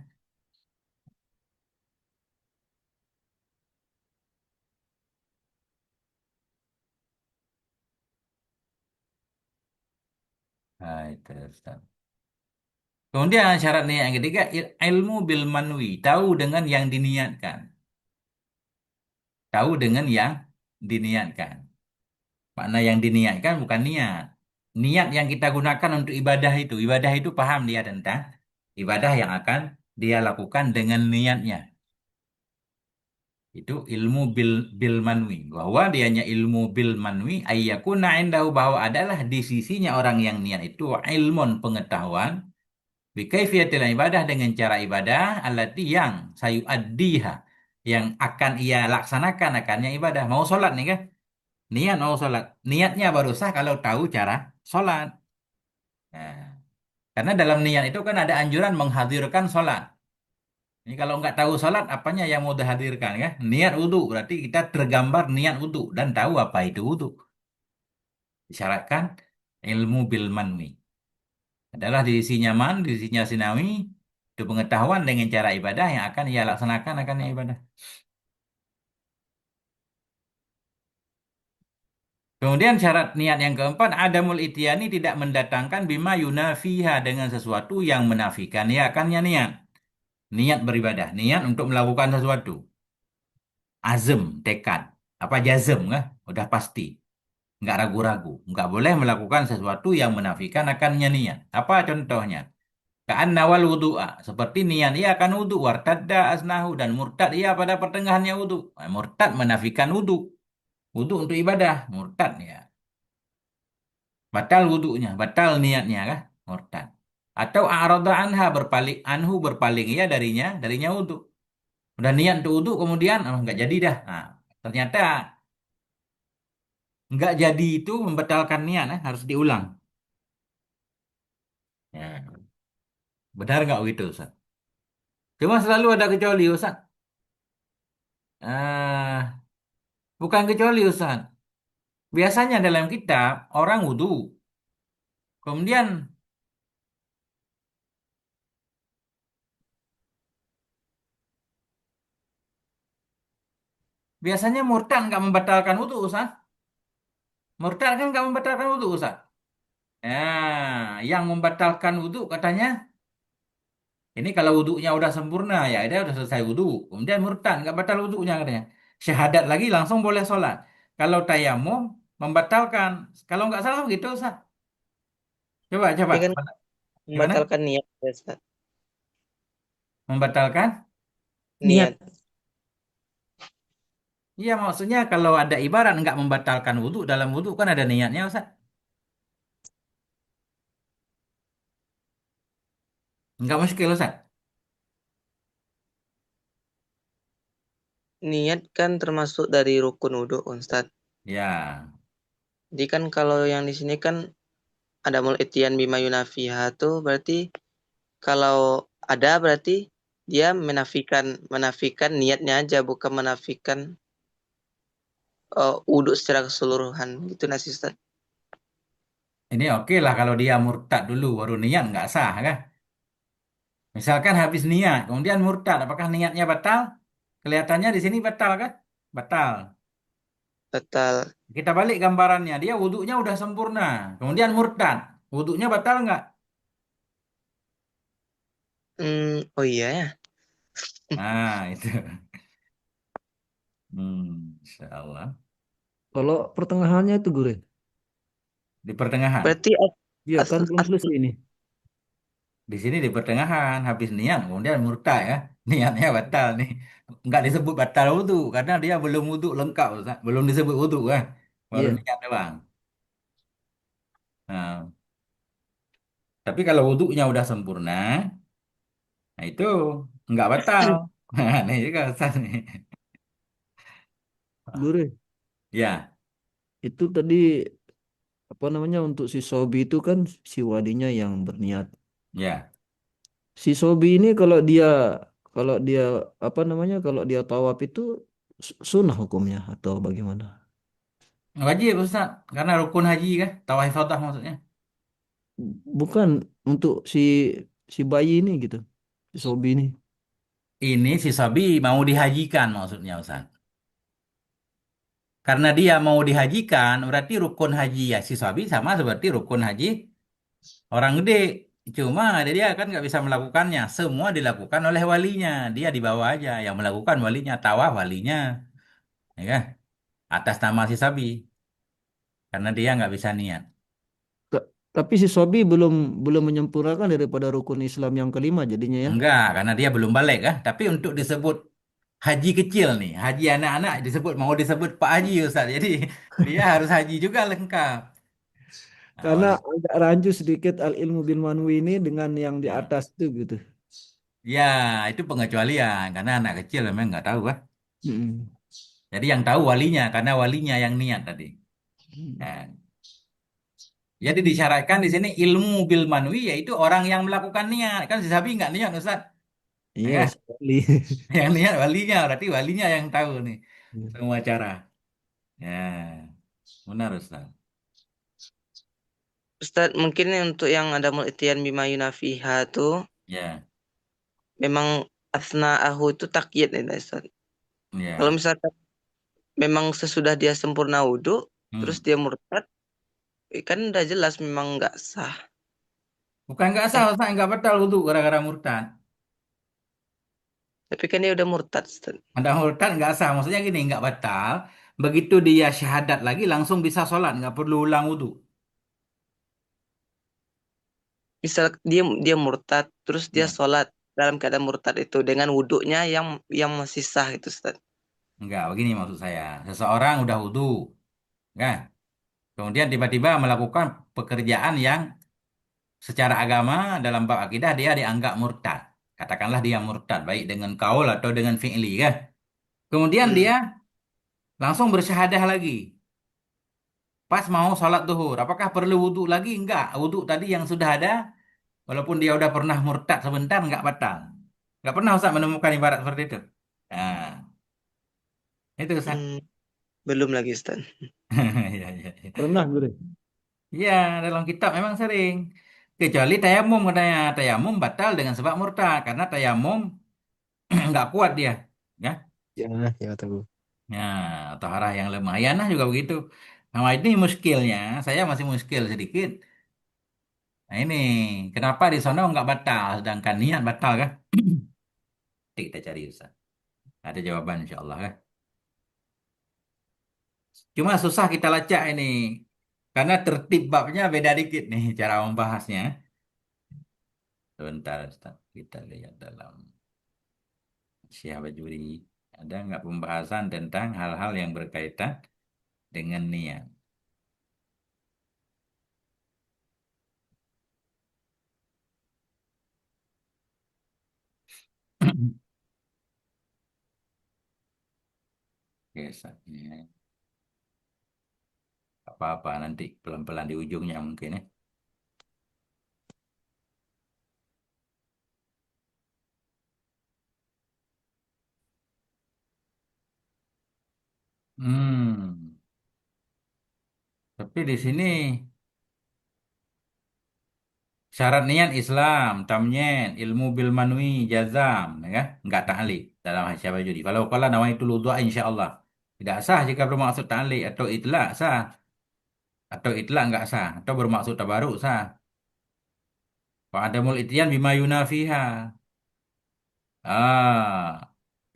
Nah, itu Ustaz. Kemudian syarat niat yang ketiga, ilmu bil manwi. Tahu dengan yang diniatkan. Tahu dengan yang diniatkan. Makna yang diniatkan bukan niat. Niat yang kita gunakan untuk ibadah itu. Ibadah itu paham dia tentang ibadah yang akan dia lakukan dengan niatnya. Itu ilmu bil manwi. Bahwa dianya ilmu bil manwi ayyakuna indahu, bahwa adalah di sisinya orang yang niat itu ilmun, pengetahuan bikaifiyatil ibadah, dengan cara ibadah allati yang sayuaddiha, yang akan ia laksanakan akannya ibadah. Mau sholat nih kan? Niat mau sholat. Niatnya baru sah kalau tahu cara sholat. Nah, karena dalam niat itu kan ada anjuran menghadirkan sholat. Ini kalau nggak tahu sholat, apanya yang mau dihadirkan ya? Niat wudhu, berarti kita tergambar niat wudhu dan tahu apa itu wudhu. Disyaratkan ilmu bil manwi. Adalah di sisi nyaman, di sisinya sinawi, itu pengetahuan dengan cara ibadah yang akan ia laksanakan akan ibadah. Kemudian syarat niat yang keempat, adamul ityani, tidak mendatangkan bima yunafiha, dengan sesuatu yang menafikan ya akannya niat. Niat beribadah, niat untuk melakukan sesuatu. Azam, tekad. Apa jazm kan? Udah pasti. Nggak ragu-ragu. Nggak boleh melakukan sesuatu yang menafikan akannya niat. Apa contohnya? Ka'an nawal wudu'a. Seperti niat ia akan wudu. Wartadda asnahu. Dan murtad ia pada pertengahannya wudu. Murtad menafikan wudu. Wudu untuk ibadah. Murtad ya. Batal wudunya. Batal niatnya kah? Murtad. Atau a'rada anha, berpaling. Anhu berpaling ia darinya. Darinya wudu. Udah niat untuk wudu kemudian nggak jadi dah. Nah, ternyata nggak jadi itu membatalkan niat, harus diulang. Ya, benar nggak begitu, Ustaz? Cuma selalu ada kecuali, Ustaz. Ah, bukan kecuali, Ustaz. Biasanya dalam kitab orang wudhu, kemudian biasanya murtad nggak membatalkan wudhu, Ustaz. Murtad kan nggak membatalkan wudhu, Ustaz. Ya, yang membatalkan wudhu katanya, ini kalau wudhunya udah sempurna ya, dia udah selesai wudhu, kemudian murtad nggak batal wudhunya katanya. Syahadat lagi langsung boleh sholat. Kalau tayamum membatalkan. Kalau nggak salah begitu, Ustaz. Coba, coba. Tapi kan Gimana? membatalkan niat, ya, Ustaz. Membatalkan? Niat. Niat. Iya, maksudnya kalau ada ibarat nggak membatalkan wudhu, dalam wudhu kan ada niatnya, Ustaz. Nggak muskil, Ustaz. Niat kan termasuk dari rukun wudhu, Ustaz. Ya, Jadi kan kalau yang di sini kan ada mul ityan bima yunafiha tuh berarti kalau ada berarti dia menafikan niatnya aja, bukan menafikan wudhu secara keseluruhan gitu nasi Ustaz. ini oke lah kalau dia murtad dulu, baru niat nggak sah, kan? Misalkan habis niat, kemudian murtad, apakah niatnya batal? Kelihatannya di sini batal, kan? Batal. Batal. Kita balik gambarannya, dia wudhunya udah sempurna, kemudian murtad. Wudhunya batal nggak? Oh iya ya. Nah, itu. Insya Allah. Kalau pertengahannya itu Gure. Di pertengahan. Berarti Iya as, kan belum as, selesai ini. Di sini di pertengahan, habis niat, kemudian murtad ya. Niatnya batal nih. Nggak disebut batal wudhu, karena dia belum wudhu lengkap, Ustaz. Belum disebut wudhu kan. Baru Iya. niat doang. Nah, tapi kalau wudhunya udah sempurna, nah itu nggak batal. Nah, ini juga Ustaz nih. Gure, Ya, itu tadi apa namanya untuk si Sobi itu kan si walinya yang berniat. Ya, Si Sobi ini kalau dia apa namanya kalau dia tawaf itu sunnah hukumnya atau bagaimana? wajib Ustaz. Karena rukun haji kan, tawaf ifadah maksudnya. Bukan untuk si bayi ini gitu. Si Sobi ini. Ini si Sabi mau dihajikan maksudnya Ustaz. Karena dia mau dihajikan, berarti rukun haji ya si Sabi sama seperti rukun haji orang gede. Cuma dia kan nggak bisa melakukannya. Semua dilakukan oleh walinya. Dia di bawah aja. Yang melakukan walinya, tawaf walinya. Ya kan? Atas nama si Sabi. Karena dia nggak bisa niat. Tapi si Sobi belum belum menyempurnakan daripada rukun Islam yang kelima jadinya ya. Enggak, karena dia belum balik kan. Tapi untuk disebut haji kecil nih, haji anak-anak disebut mau disebut Pak Haji Ustaz. Jadi dia harus haji juga lengkap. Nah, Karena agak rancu sedikit al ilmu bil manwi ini dengan yang di ya, atas itu gitu. ya, itu pengecualian karena anak kecil memang nggak tahu kan. Mm-mm. Jadi yang tahu walinya karena walinya yang niat tadi. Nah, jadi disyaratkan di sini ilmu bil manwi yaitu orang yang melakukan niat. Kan si Sabi nggak niat Ustaz. Iya Ya, sekali. yang niat walinya berarti walinya yang tahu nih semua cara. Ya, benar Ustaz. Ustaz, mungkin untuk yang ada multian bima yunafiha tuh Ya, memang asna'ahu itu takyid nih Ustaz. Kalau ya. misalkan memang sesudah dia sempurna wudhu, terus Hmm. dia murtad, kan udah jelas memang nggak sah. Bukan nggak sah, Eh, Ustaz, nggak batal wudu gara-gara murtad. tapi kan dia udah murtad, Ustaz. Ada murtad nggak sah, maksudnya gini, nggak batal. Begitu dia syahadat lagi langsung bisa sholat, nggak perlu ulang wudu. Misal dia murtad, terus dia Ya, sholat dalam keadaan murtad itu dengan wudhunya yang masih sah itu, Ustaz. nggak, begini maksud saya. Seseorang udah wudu, kan? Kemudian tiba-tiba melakukan pekerjaan yang secara agama dalam bab akidah dia dianggap murtad. Katakanlah dia murtad, baik dengan kaul atau dengan fi'li, kan? Kemudian Hmm. dia langsung bersyahadah lagi. Pas mau sholat duhur, apakah perlu wudhu lagi? Enggak. Wudhu tadi yang sudah ada, walaupun dia udah pernah murtad sebentar, enggak batal. Enggak pernah Ustaz menemukan ibarat seperti itu. Nah, itu Ustaz. Hmm, belum lagi, Ustaz. Ya, ya, ya. Pernah Gure. Ya, dalam kitab memang sering. Kecuali tayamum katanya. Tayamum batal dengan sebab murtad. Karena tayamum enggak kuat dia. Ya, Ya, ya tahu. ya, taharah yang lemah. Nah juga begitu. Nah, ini muskilnya. Saya masih muskil sedikit. Nah ini, kenapa di sana enggak batal, sedangkan niat batal kan? Nanti kita cari Ustaz. Ada jawaban insya Allah kan. Cuma susah kita lacak ini. Karena tertib babnya beda dikit nih cara membahasnya. Sebentar Ustaz. Kita lihat dalam Syekh Bajuri. Ada nggak pembahasan tentang hal-hal yang berkaitan dengan niat? Oke, Ustaz. Ya. Apa-apa nanti pelan-pelan di ujungnya mungkin ya. Hmm. Tapi di sini syarat niat Islam, tamyiz, ilmu bil manwi, jazam, ya, enggak ta'liq dalam hasya bajuri. Kalau nawaitul wudhu insya Allah tidak sah jika bermaksud ta'liq atau itlak sah, atau itlak enggak sah, atau bermaksud tabaruk sah. Wa adamul ityan bima yunafiha.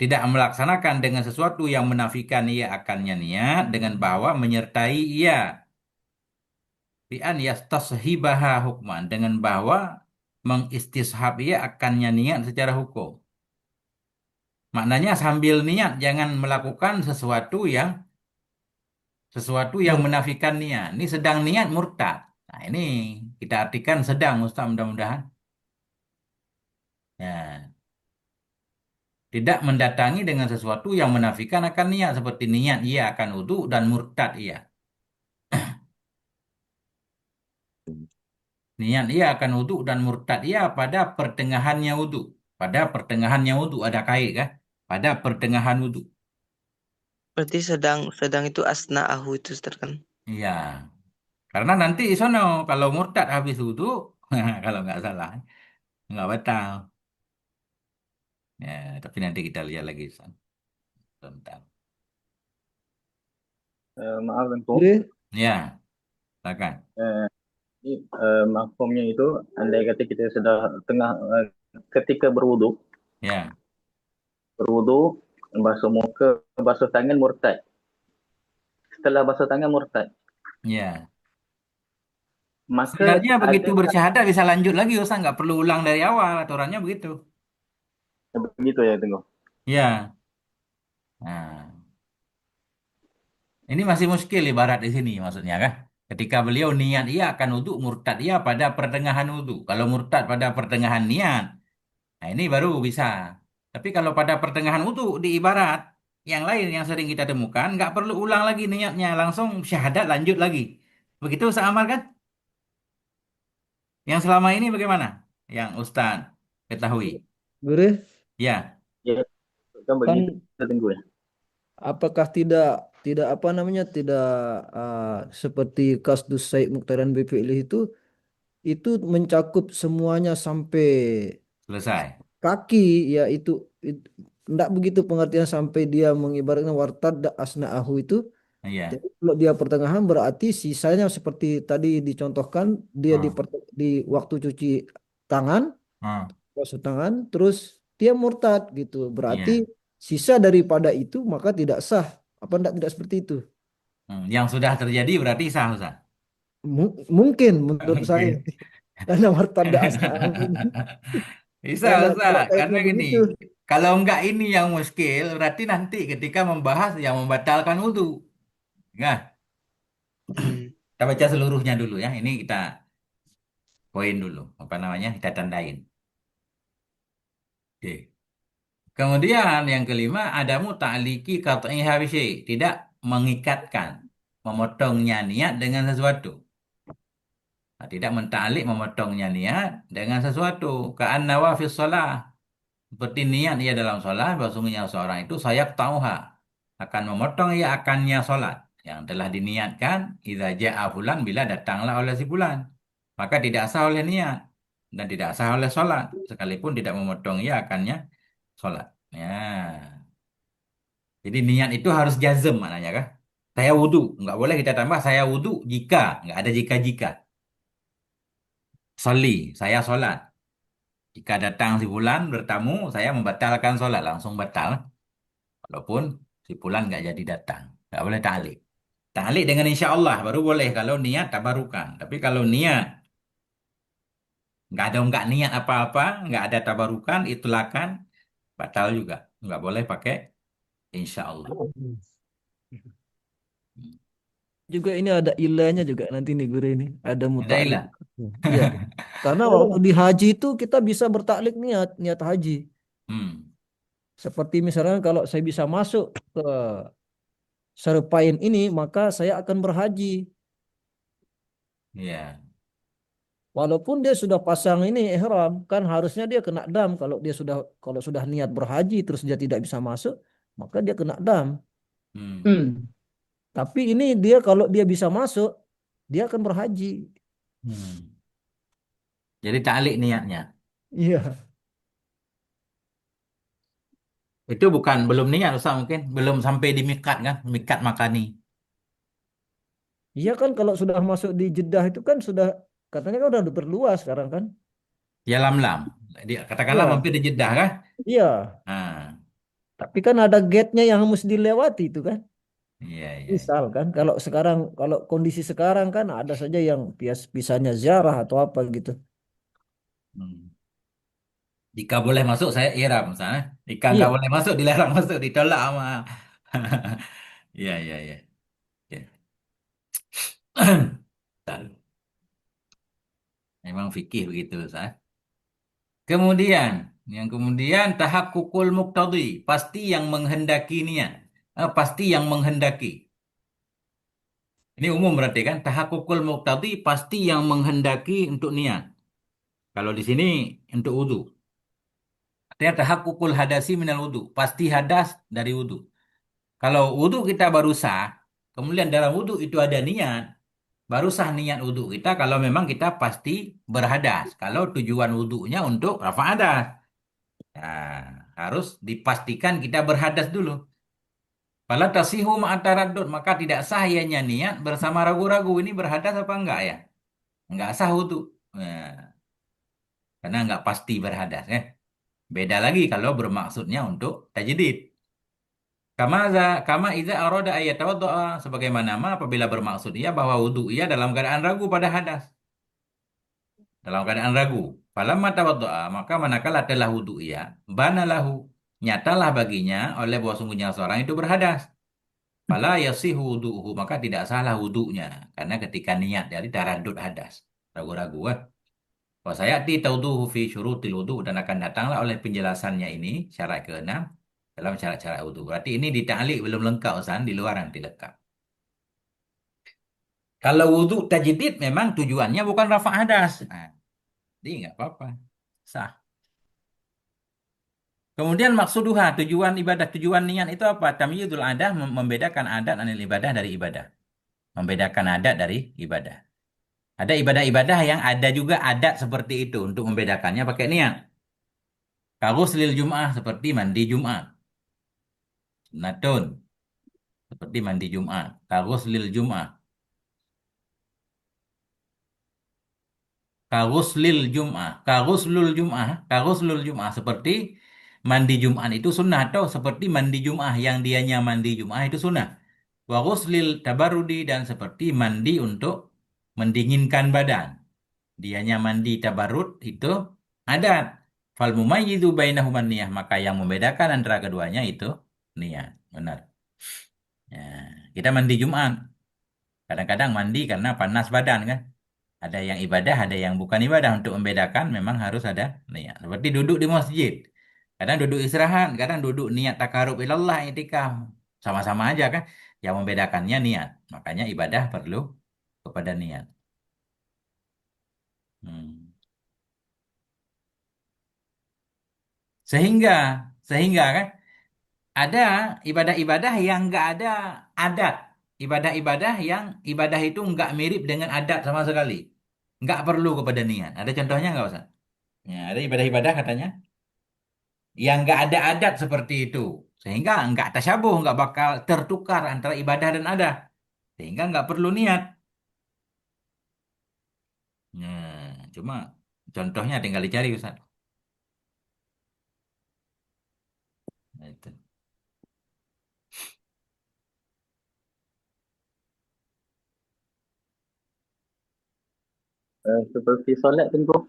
Tidak melaksanakan dengan sesuatu yang menafikan ia akannya niat dengan bahwa menyertai ia. Bi an yastashibaha hukman dengan bahwa mengistishab ia akannya niat secara hukum. Maknanya sambil niat jangan melakukan sesuatu yang Mur- menafikan niat. Ini sedang niat murtad. Nah, ini kita artikan sedang Ustaz mudah-mudahan. Ya, tidak mendatangi dengan sesuatu yang menafikan akan niat seperti niat ia akan wudu dan murtad ia. Niat ia akan wudhu dan murtad ia pada pertengahannya wudhu. Pada pertengahannya wudhu ada kait kan? Pada pertengahan wudhu. Berarti sedang sedang itu asna'ahu itu Ustaz kan. Iya. Karena nanti di sono kalau murtad habis wudhu, kalau nggak salah, nggak batal. Ya, tapi nanti kita lihat lagi. Tentang. Maaf Bengko, Gure, Ya, silakan. eh, ini makomnya itu andai kata kita sudah tengah ketika Ya, berwudu, basuh muka, basuh tangan murtad. Setelah basuh tangan murtad, ya. maka Sebenarnya begitu ada bersyahadat bisa lanjut lagi, Ustaz. Nggak perlu ulang dari awal. Aturannya begitu. begitu ya Tengku. Ya. Nah, ini masih muskil ibarat di sini maksudnya kan. Ketika beliau niat ia akan wudhu, murtad ia pada pertengahan wudhu. Kalau murtad pada pertengahan niat, nah ini baru bisa. Tapi kalau pada pertengahan wudhu di ibarat yang lain yang sering kita temukan, nggak perlu ulang lagi niatnya, langsung syahadat lanjut lagi. Begitu Ustaz Amal kan? Yang selama ini bagaimana? Yang Ustaz ketahui. Gure, Ya, Ya, kan begitu kan Tengku ya. apakah tidak tidak apa namanya tidak seperti kasus Said Mukhtar dan BPI itu mencakup semuanya sampai selesai. kaki ya itu enggak begitu pengertian sampai dia mengibaratkan wartad asna'ahu itu. Iya. Jadi kalau dia pertengahan berarti sisanya seperti tadi dicontohkan dia Hmm. di waktu cuci tangan, Hmm. basuh tangan, terus dia murtad gitu. Berarti Iya. sisa daripada itu maka tidak sah. Apa tidak seperti itu? Yang sudah terjadi berarti sah, Ustaz. Mungkin menurut saya Oke. karena murtad asna'ahu ini. Bisa, Karena kalau Ustaz. Karena kaitnya gini, begitu. kalau enggak ini yang muskil, berarti nanti ketika membahas yang membatalkan wudhu. Nah, Hmm. kita baca seluruhnya dulu ya. Ini kita poin dulu. Apa namanya? Kita tandain. Oke. Kemudian yang kelima, ada muta'aliki qat'i habisyi. Tidak mengikatkan, memotongnya niat dengan sesuatu. Nah, tidak menta'alik memotongnya niat dengan sesuatu. Ka'anna wa fi shalah. Seperti niat ia dalam sholat, bahwasanya seorang itu sayak tauha akan memotong ia akannya sholat yang telah diniatkan idza ja'a fulan bila datanglah oleh si fulan maka tidak sah oleh niat dan tidak sah oleh sholat sekalipun tidak memotong ia akannya sholat. Ya, jadi niat itu harus jazm maknanya kan. Saya wudhu, nggak boleh kita tambah saya wudhu jika nggak ada jika-jika. Soli, saya sholat. Jika datang si fulan bertamu, saya membatalkan sholat langsung batal. Walaupun si Fulan nggak jadi datang. Nggak boleh ta'lik. Ta'lik dengan insya Allah baru boleh kalau niat tabarukan. Tapi kalau niat nggak niat apa-apa, nggak ada tabarukan, itlakan, batal juga. Nggak boleh pakai insya Allah. Juga ini ada ilahnya juga nanti nih guru ini. Ada Ada muta'alliq. ilah. Iya. Karena waktu di haji itu kita bisa bertaklik niat haji. Hmm. Seperti misalnya kalau saya bisa masuk ke Serupain ini maka saya akan berhaji. Iya. Walaupun dia sudah pasang ini ihram, kan harusnya dia kena dam kalau sudah niat berhaji terus dia tidak bisa masuk, maka dia kena dam. Hmm. Hmm. Tapi ini dia kalau dia bisa masuk, dia akan berhaji. Hmm. Jadi ta'lik niatnya. Iya. Itu bukan belum niat Ustaz mungkin. Belum sampai di mikat kan. Mikat makani. Iya kan kalau sudah masuk di Jeddah itu kan sudah katanya kan udah diperluas sekarang kan? Ya lam-lam. Katakanlah Iya, mampir di Jeddah kan. iya. Nah, Tapi kan ada gate-nya yang harus dilewati itu kan? iya, iya. Misal kan kalau kondisi sekarang kan ada saja yang pisahnya ziarah atau apa gitu. Hmm. Jika boleh masuk saya ihram misalnya. Jika nggak Iya. boleh masuk dilarang masuk ditolak sama. Iya iya iya. Ya. Memang fikih begitu Ustaz. Kemudian yang kemudian tahakkukul muqtadi pasti yang menghendaki niat. Pasti yang menghendaki. Ini umum berarti kan tahakkukul muqtadi pasti yang menghendaki untuk niat. Kalau di sini untuk wudu. Artinya tahakkukul hadasi minal wudu, pasti hadas dari wudu. Kalau wudu kita baru sah, kemudian dalam wudu itu ada niat, baru sah niat wudu kita kalau memang kita pasti berhadas. Kalau tujuan wudunya untuk rafa hadas. Nah, harus dipastikan kita berhadas dulu. Fala tasihu ma'ataraddud, maka tidak sah ianya niat bersama ragu-ragu ini berhadas apa enggak ya? Enggak sah wudu. Nah, karena enggak pasti berhadas ya. Beda lagi kalau bermaksudnya untuk tajdid. Kama iza arada ayatawaddoa, sebagaimana apabila bermaksud ia bahwa wudu ia dalam keadaan ragu pada hadas. Dalam keadaan ragu. Falamma tawaddoa, maka manakala telah wudu ia, bana lahu, nyatalah baginya oleh bahwa sungguhnya seorang itu berhadas. Fala yasihu wudu'uhu, maka tidak salah wudunya. Karena ketika niat dari taradud hadas. Ragu-ragu. Wa sayati tauduhu fi syurutil wudu, dan akan datanglah oleh penjelasannya ini syarat keenam dalam syarat-syarat wudu. Berarti ini di ta'liq belum lengkap Ustaz, di luar nanti lengkap. Kalau wudu tajdid memang tujuannya bukan rafa hadas. Nah, jadi nggak apa-apa. Sah. Kemudian maksuduha, tujuan ibadah, tujuan niat itu apa? Tamyidul adah, membedakan adat anil ibadah dari ibadah. Membedakan adat dari ibadah. Ada ibadah-ibadah yang ada juga adat seperti itu untuk membedakannya pakai niat. Kaguslil Jum'ah seperti mandi Jum'at. Natun seperti mandi Jum'at. Kaguslil Jum'ah. Kaguslil Jum'ah. Kaguslul Jum'ah. Kaguslul Jum'ah seperti mandi Jum'at itu sunnah atau seperti mandi Jum'ah yang dianya mandi Jum'ah itu sunnah. Wa ghuslil tabarudi, dan seperti mandi untuk mendinginkan badan. Dianya mandi tabarut itu adat. Fal mumayyidu bainahuma niyah, maka yang membedakan antara keduanya itu niat. Benar. Ya, kita mandi Jumat. Kadang-kadang mandi karena panas badan kan. Ada yang ibadah, ada yang bukan ibadah. Untuk membedakan memang harus ada niat. Seperti duduk di masjid. Kadang duduk istirahat, kadang duduk niat takarub ilallah itikaf. Sama-sama aja kan. Yang membedakannya niat. Makanya ibadah perlu kepada niat. Hmm. Sehingga, sehingga kan ada ibadah-ibadah yang nggak ada adat. Ibadah-ibadah yang ibadah itu nggak mirip dengan adat sama sekali. Nggak perlu kepada niat. Ada contohnya nggak usah? Ya, ada ibadah-ibadah katanya yang nggak ada adat seperti itu. Sehingga nggak tasyabuh, nggak bakal tertukar antara ibadah dan adat. Sehingga nggak perlu niat. Cuma contohnya tinggal dicari Ustaz. Nah, itu. Seperti solat tengku.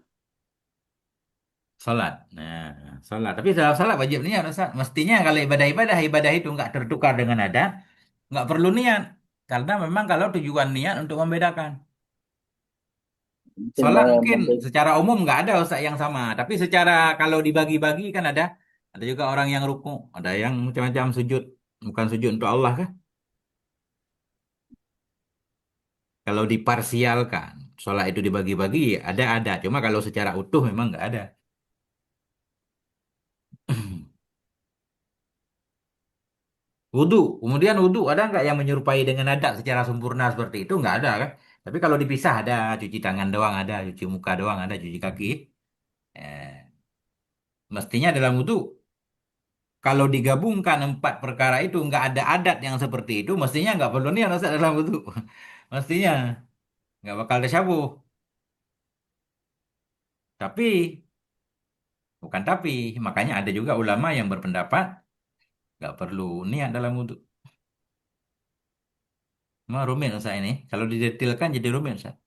Salat. Nah, salat. Tapi dalam salat wajib niat Ustaz. Mestinya kalau ibadah itu nggak tertukar dengan adat, nggak perlu niat. Karena memang kalau tujuan niat untuk membedakan. Mungkin Salat mungkin memberi secara umum nggak ada Ustaz yang sama. Tapi secara kalau dibagi-bagi kan ada. Ada juga orang yang ruku. Ada yang macam-macam sujud. Bukan sujud untuk Allah kan. Kalau diparsialkan. Salat itu dibagi-bagi ada. Cuma kalau secara utuh memang nggak ada. Wudhu. Kemudian wudhu ada nggak yang menyerupai dengan adat secara sempurna seperti itu? Nggak ada kan. Tapi kalau dipisah ada. Cuci tangan doang ada. Cuci muka doang ada. Cuci kaki. Eh, mestinya dalam wudhu. Kalau digabungkan empat perkara itu nggak ada adat yang seperti itu, mestinya nggak perlu niat Ustaz dalam wudhu. Mestinya nggak bakal tasyabuh. Tapi bukan tapi, makanya ada juga ulama yang berpendapat nggak perlu niat dalam wudhu. Memang rumit Ustaz ini. Kalau didetailkan jadi rumit Ustaz.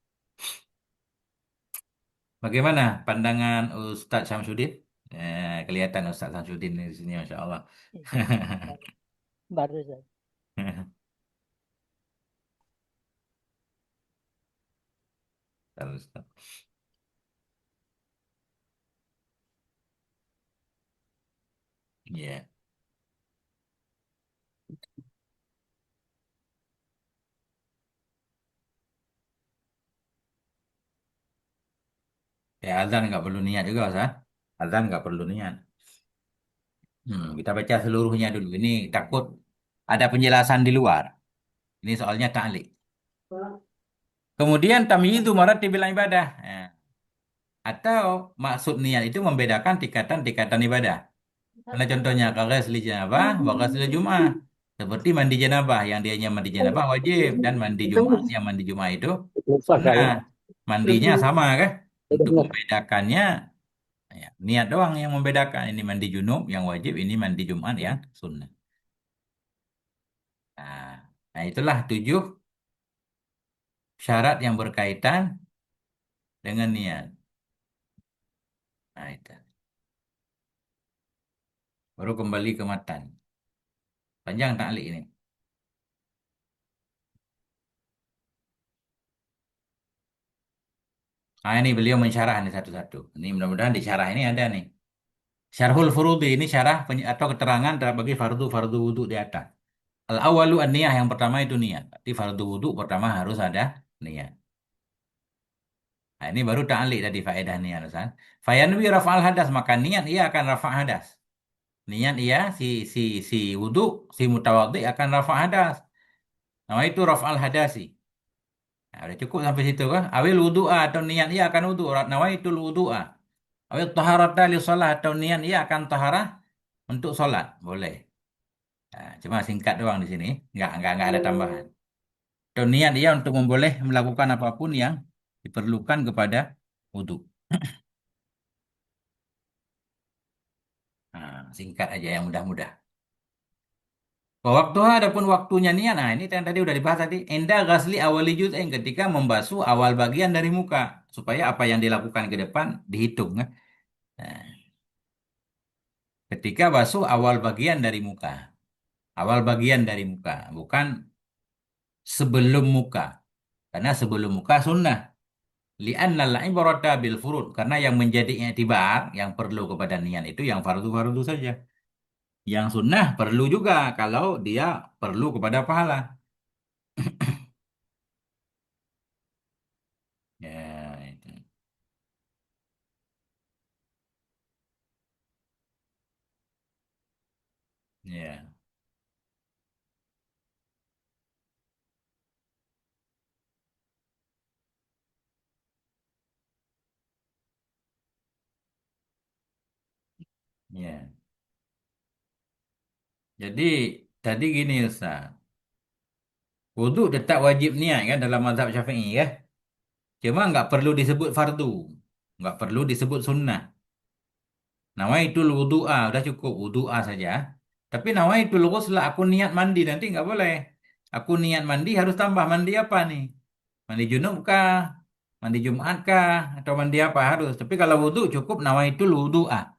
Bagaimana pandangan Ustaz Syamsuddin? Kelihatan Ustaz Syamsuddin di sini, Masya Allah. Baru saja. Ustaz. Ya. Ya azan nggak perlu niat juga Ustaz. Azan nggak perlu niat. Kita baca seluruhnya dulu. Ini takut ada penjelasan di luar. Ini soalnya ta'liq. Kemudian tamyizu maratibil ibadah. Ya. Atau maksud niat itu membedakan tingkatan-tingkatan ibadah. Mana contohnya kalau ghusl janabah, wa ghusl Jum'ah. Seperti mandi janabah, yang dianya mandi janabah wajib dan mandi Jum'ah, yang mandi Jum'ah itu Lupa sunnah. saya. Mandinya sama kan? Untuk Benar. membedakannya ya, niat doang yang membedakan. Ini mandi junub yang wajib, ini mandi Jumat yang sunnah. Nah, nah itulah 7 syarat yang berkaitan dengan niat. Nah itu. Baru kembali ke matan. Panjang taklik ini. Nah ini beliau mensyarah nih satu-satu. Ini mudah-mudahan di syarah ini ada nih. Syarhul furudi ini syarah atau keterangan bagi fardu-fardu wudhu di atas. Al awalu an niyah yang pertama itu niat. Berarti fardu wudhu pertama harus ada niat. Nah, ini baru ta'liq tadi faedah niat Ustaz. Fayanwi rafa'al hadas maka niat ia akan rafa' hadas. Niat ia si wudhu si mutawaddi akan rafa' hadas. Nah, itu rafa'al hadasi. Nah, udah cukup sampai situ kan? Awil wudu'a atau niat ia akan wudhu. Nawaitul wudu'a. Awil taharata li sholat atau niat ia akan taharah untuk sholat. Boleh. Nah, cuma singkat doang di sini. Nggak ada tambahan. Atau niat ia untuk memboleh melakukan apapun yang diperlukan kepada wudhu. Nah, singkat aja yang mudah-mudah. Waktu adapun waktunya niat. Nah, ini yang tadi udah dibahas tadi. Enda ghasli awali juz'in ketika membasuh awal bagian dari muka supaya apa yang dilakukan ke depan dihitung kan. Nah, ketika basuh awal bagian dari muka. Awal bagian dari muka, bukan sebelum muka. Karena sebelum muka sunnah. Li'anna al-ibrata bil furud. Karena yang menjadi i'tibar, yang perlu kepada niat itu yang fardu-fardu saja. Yang sunnah perlu juga kalau dia perlu kepada pahala. Ya, itu. Ya, ya. Jadi tadi gini Ustaz. Wudhu tetap wajib niat kan dalam mazhab Syafi'i ya. Cuma nggak perlu disebut fardu. Nggak perlu disebut sunnah. Nawaitul wudu'a, udah cukup wudu'a saja. Tapi nawaitul ghusla, aku niat mandi nanti nggak boleh. Aku niat mandi harus tambah mandi apa nih? Mandi junub kah? Mandi Jumat kah? Atau mandi apa harus? Tapi kalau wudhu cukup nawaitul wudu'a.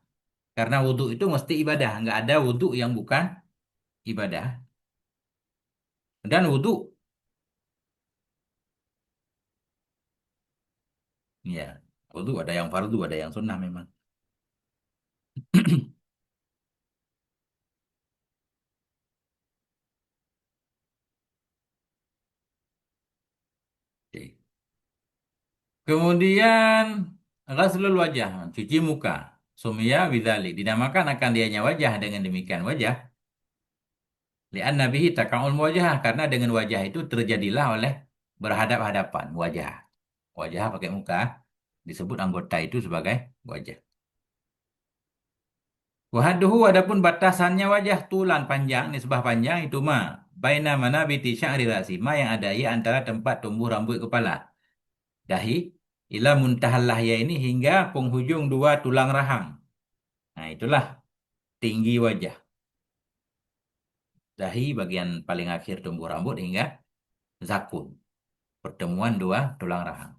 Karena wudhu itu mesti ibadah. Nggak ada wudhu yang bukan ibadah. Dan wudhu, ya, wudhu ada yang fardu, ada yang sunnah memang. Oke. Kemudian ghaslul wajah, cuci muka. Sumia bidzalik, dinamakan akan dianya wajah dengan demikian wajah. Li'anna bihi takaul wajah karena dengan wajah itu terjadilah oleh berhadap-hadapan wajah. Wajah pakai muka disebut anggota itu sebagai wajah. Wahaduhu adapun batasannya wajah tulan panjang, nisbah panjang itu mah baina mana biti sya'ri rasi ma yang ada ia antara tempat tumbuh rambut kepala. Dahi ila muntahal lahya ini hingga penghujung dua tulang rahang. Nah, itulah tinggi wajah. Dahi bagian paling akhir tumbuh rambut hingga zakun. Pertemuan dua tulang rahang.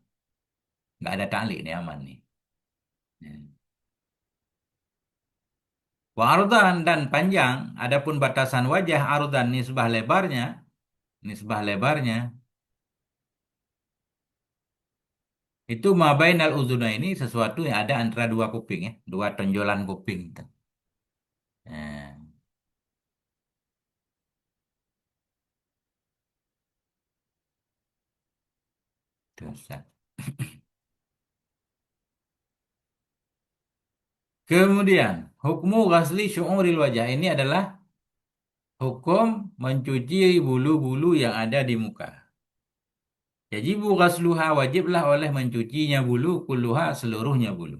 Nggak ada tali nih aman nih. Hmm. Wa ardan dan panjang, adapun batasan wajah ardan nisbah lebarnya itu mabainal uzuna ini sesuatu yang ada antara dua kuping ya, dua tonjolan kuping. Nah, itu Ustaz. Kemudian, hukmu ghasli syu'uril wajah ini adalah hukum mencuci bulu-bulu yang ada di muka. Yajibu ghasluha, wajiblah oleh mencucinya bulu, kulluha, seluruhnya bulu.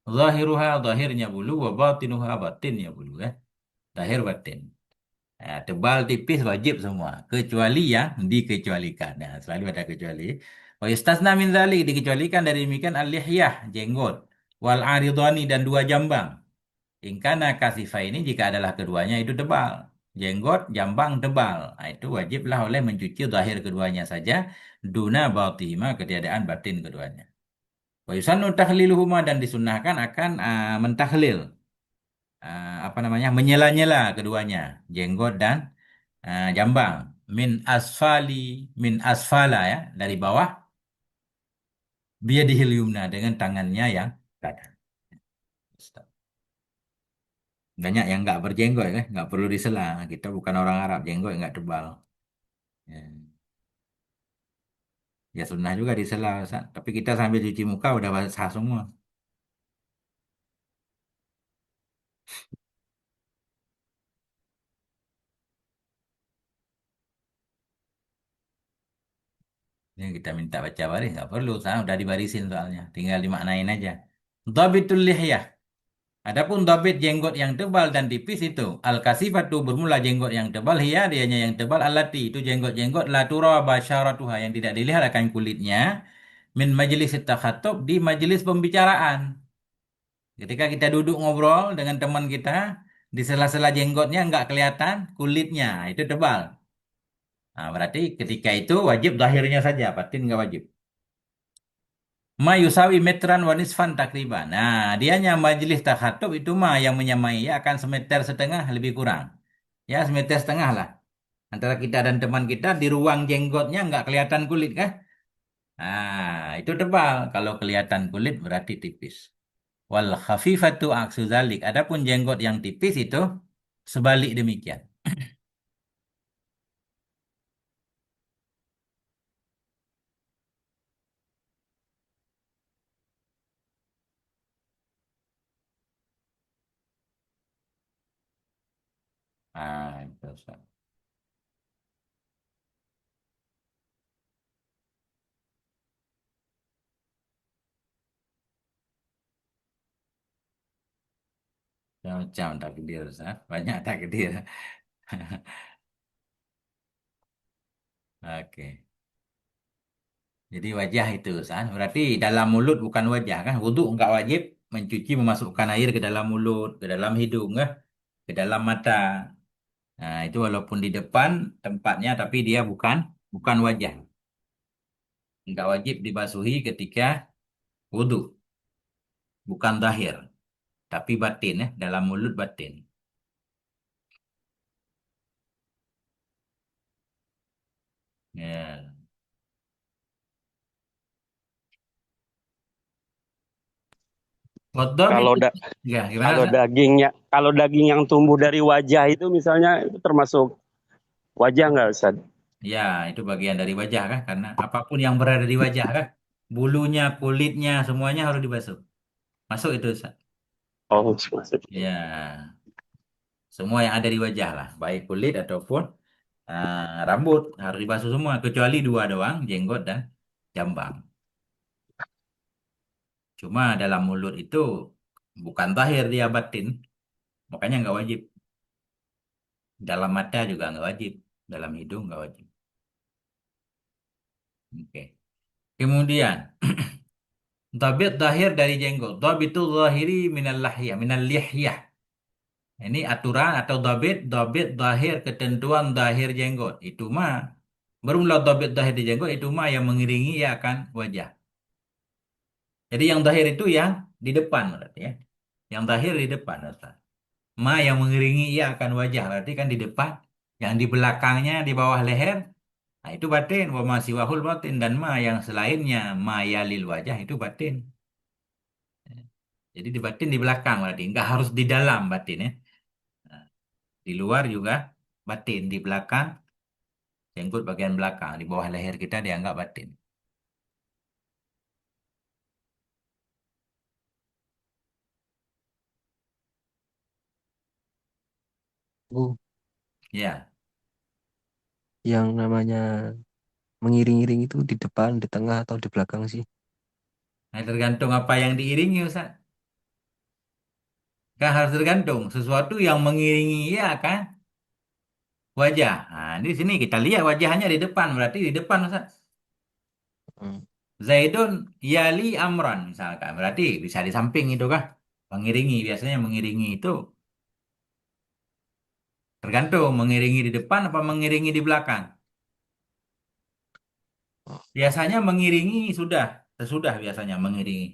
Zahiruha, zahirnya bulu, wa batinuha, batinnya bulu ya. Zahir batin. Nah, tebal tipis wajib semua, kecuali yang dikecualikan. Nah, selalu ada kecuali. Wa yustasna min dzalik, dikecualikan dari demikian al-lihyah, jenggot, wal aridhani, dan dua jambang. Ingkana kasifa ini jika adalah keduanya itu tebal. Jenggot, jambang tebal. Nah, itu wajiblah oleh mencuci zahir keduanya saja. Duna batinima, ketiadaan batin keduanya. Wa yusannu tahliluhuma, dan disunahkan akan mentahlil. Apa namanya? Menyela-nyela keduanya. Jenggot dan jambang. Asfali, min asfala ya. Dari bawah. Biyadihil yumna, dengan tangannya yang kanan. Banyak yang nggak berjenggot kan, nggak perlu disela. Kita bukan orang Arab, jenggot nggak tebal. Ya, ya sunnah juga disela, Ustaz. Tapi kita sambil cuci muka udah basah semua. Ini kita minta baca baris nggak perlu, Ustaz. Udah dibarisin soalnya, tinggal dimaknain aja. Dhabitul lihyah. Adapun dhabit jenggot yang tebal dan tipis itu al-kasifatu, bermula jenggot yang tebal, hiya dianya yang tebal, alati itu jenggot-jenggot la tura basyaratuha, yang tidak dilihat akan kulitnya, min majelis takhatub, di majelis pembicaraan. Ketika kita duduk ngobrol dengan teman kita, di sela-sela jenggotnya nggak kelihatan kulitnya, itu tebal. Nah, berarti ketika itu wajib zahirnya saja, batin nggak wajib. Ma yusawi metran wa nisfan takriban. Nah, dianya majelis takhatub itu mah yang menyamai ya, akan semeter setengah lebih kurang. Ya, semeter setengah lah. Antara kita dan teman kita di ruang jenggotnya nggak kelihatan kulit kah? Nah, itu tebal. Kalau kelihatan kulit berarti tipis. Wal khafifatu aksu dzalik. Adapun jenggot yang tipis itu sebalik demikian. Ah, itu Ustaz. Macam takdir Ustaz. Banyak takdir. Oke. Jadi wajah itu Ustaz. Berarti dalam mulut bukan wajah kan? Wudhu enggak wajib mencuci, memasukkan air ke dalam mulut, ke dalam hidung, kan? Ke dalam mata. Nah, itu walaupun di depan tempatnya tapi dia bukan wajah. Enggak wajib dibasuhi ketika wudhu. Bukan zahir, tapi batin ya, dalam mulut batin. Ya. Wadhab Kalau itu, da ya gimana Ustaz? kalau daging yang tumbuh dari wajah itu misalnya itu termasuk wajah nggak Ustaz? Ya, itu bagian dari wajah kan, karena apapun yang berada di wajah kan, bulunya, kulitnya, semuanya harus dibasuh. Masuk itu Ustaz. Oh, maksudnya. Ya, semua yang ada di wajah lah, baik kulit ataupun rambut harus dibasuh semua, kecuali dua doang, jenggot dan jambang. Cuma dalam mulut itu bukan zahir, dia batin, makanya nggak wajib. Dalam mata juga nggak wajib, dalam hidung nggak wajib. Oke. Kemudian, dhabit zahir dari jenggot. Dhabitul zahiri minal lahyah, minal lihyah. Ini aturan atau dhabit zahir, ketentuan zahir jenggot. Itu mah, bermula dhabit zahir di jenggot, itu mah yang mengiringi ya akan wajah. Jadi yang zahir itu yang di depan berarti ya. Yang zahir di depan Ustaz. Ma yang mengiringi ia akan wajah, berarti kan di depan. Yang di belakangnya, di bawah leher, nah itu batin. Wa ma siwahul batin, dan ma yang selainnya, ma yalil wajah, itu batin. Jadi di batin di belakang berarti, nggak harus di dalam batin ya. Nah, di luar juga batin, di belakang, jenggot bagian belakang, di bawah leher kita dianggap batin. Oh, Ya, yang namanya mengiring-iring itu di depan, di tengah, atau di belakang sih? nah, tergantung apa yang diiringi Ustaz. Kan harus tergantung sesuatu yang mengiringi ya kan wajah. Nah, di sini kita lihat wajahnya di depan, berarti di depan Ustaz. Hmm. Zaidun yali amran misalkan, berarti bisa di samping itu kah? Mengiringi, biasanya mengiringi itu tergantung mengiringi di depan apa mengiringi di belakang. Oh, Biasanya mengiringi sudah, sesudah biasanya mengiringi.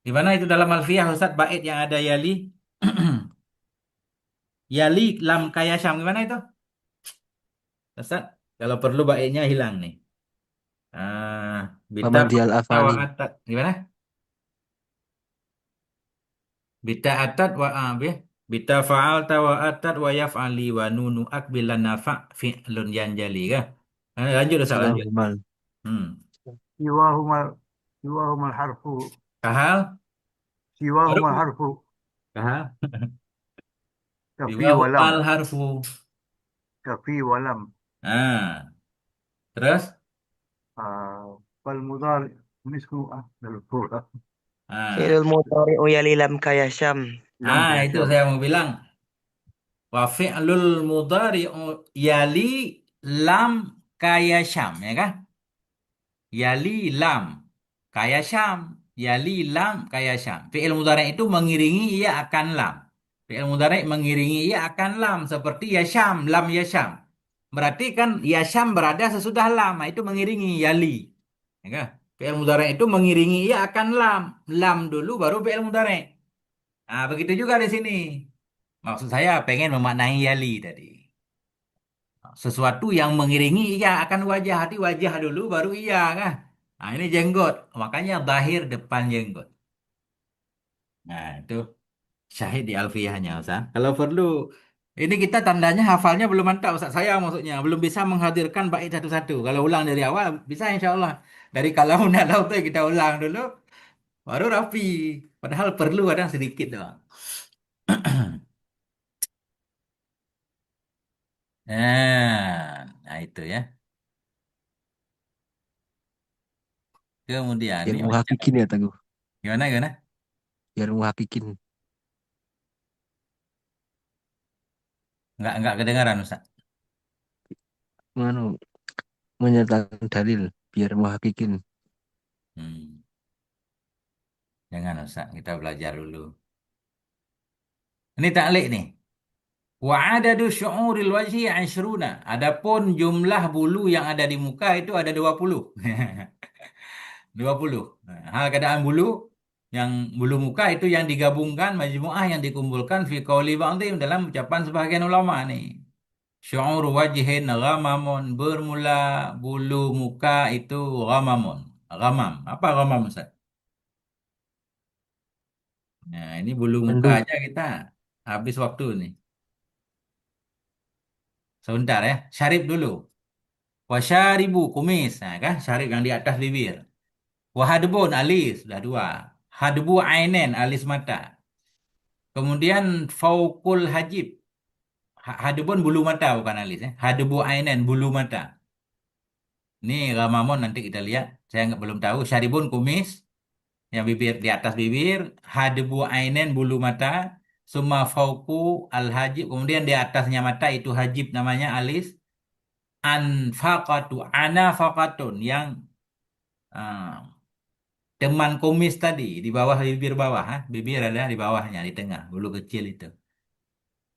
Di mana itu dalam Alfiyah Ustaz bait yang ada yali yali lam kaya syam gimana itu? Ustaz, kalau perlu baitnya hilang nih. Ah, bita Paman Dial wa Afani. atat gimana? Bita atat wa ya. Bita fa'alta wa atat wa yaf'ali wa nunu akbilan nafa fi'lun yanjali kah? Lanjut Ustaz, lanjut. Silahumal. Hmm. siwahumal siwahumal harfu Kahal, siwahumal baru harfu kahal. kafi Biwahumal walam harfu. kafi walam Ah, terus? fal mudhari mislu dalam surah Ah, Fi'il mudhari'u yali lam kayasyam. lam itu kasyam. saya mau bilang. Wa fi'lul mudhari'u yali lam kaya syam, ya kan? Yali lam kaya syam. Yali lam kaya syam. Fi'il mudhari' itu mengiringi ia akan lam. Fi'il mudhari' mengiringi ia akan lam. Seperti yasyam, lam yasyam. Berarti kan yasyam berada sesudah lam. Nah, itu mengiringi yali. Ya kan? Fi'il mudhari' itu mengiringi ia akan lam. Lam dulu baru fi'il mudhari'. Nah, begitu juga di sini. Maksud saya pengen memaknai yali tadi. Sesuatu yang mengiringi iya akan wajah. Hati wajah dulu baru iya kan. Nah ini jenggot. Makanya zahir depan jenggot. Nah itu syahid di alfiyahnya Ustaz. Kalau perlu ini kita tandanya hafalnya belum mantap Ustaz. Saya maksudnya belum bisa menghadirkan bait satu-satu. Kalau ulang dari awal bisa insya Allah. Dari kalau nalau tuh kita ulang dulu baru rapi. Padahal perlu kadang sedikit doang. Nah itu ya. Kemudian Biar ini macam muhakikin ya, Teguh. gimana gimana? Biar muhakikin. Nggak kedengaran Ustaz. Manu, menyertakan dalil. Biar muhakikin. Hmm. Jangan Ustaz, kita belajar dulu. Ini taklik nih. Wa adadu syu'uril wajhi 20. Adapun jumlah bulu yang ada di muka itu ada 20. 20. Nah, hal keadaan bulu yang bulu muka itu yang digabungkan majmu'ah yang dikumpulkan fi qauli ba'dhim dalam ucapan sebagian ulama nih. Syu'ur wajhin ghamamun bermula bulu muka itu ghamamun. Ghamam. Apa ghamam Ustaz? Nah, ini bulu muka Mendung. aja kita habis waktu nih. Sebentar ya, syarib dulu. Wasyaribu kumis, nah kan syarib yang di atas bibir. Wahadbun alis, sudah dua. Hadbu ainen alis mata. Kemudian faukul hajib. Hadbun bulu mata bukan alis ya. Hadbu ainen bulu mata. Ini Ramamon nanti kita lihat. Saya nggak belum tahu. Syaribun kumis yang bibir di atas bibir. Hadbu ainen bulu mata. Summa fauku al hajib. Kemudian di atasnya mata itu hajib namanya alis. Anfaqatu anafaqatun yang ah, teman kumis tadi di bawah bibir bawah, ha? Bibir ada di bawahnya di tengah bulu kecil itu.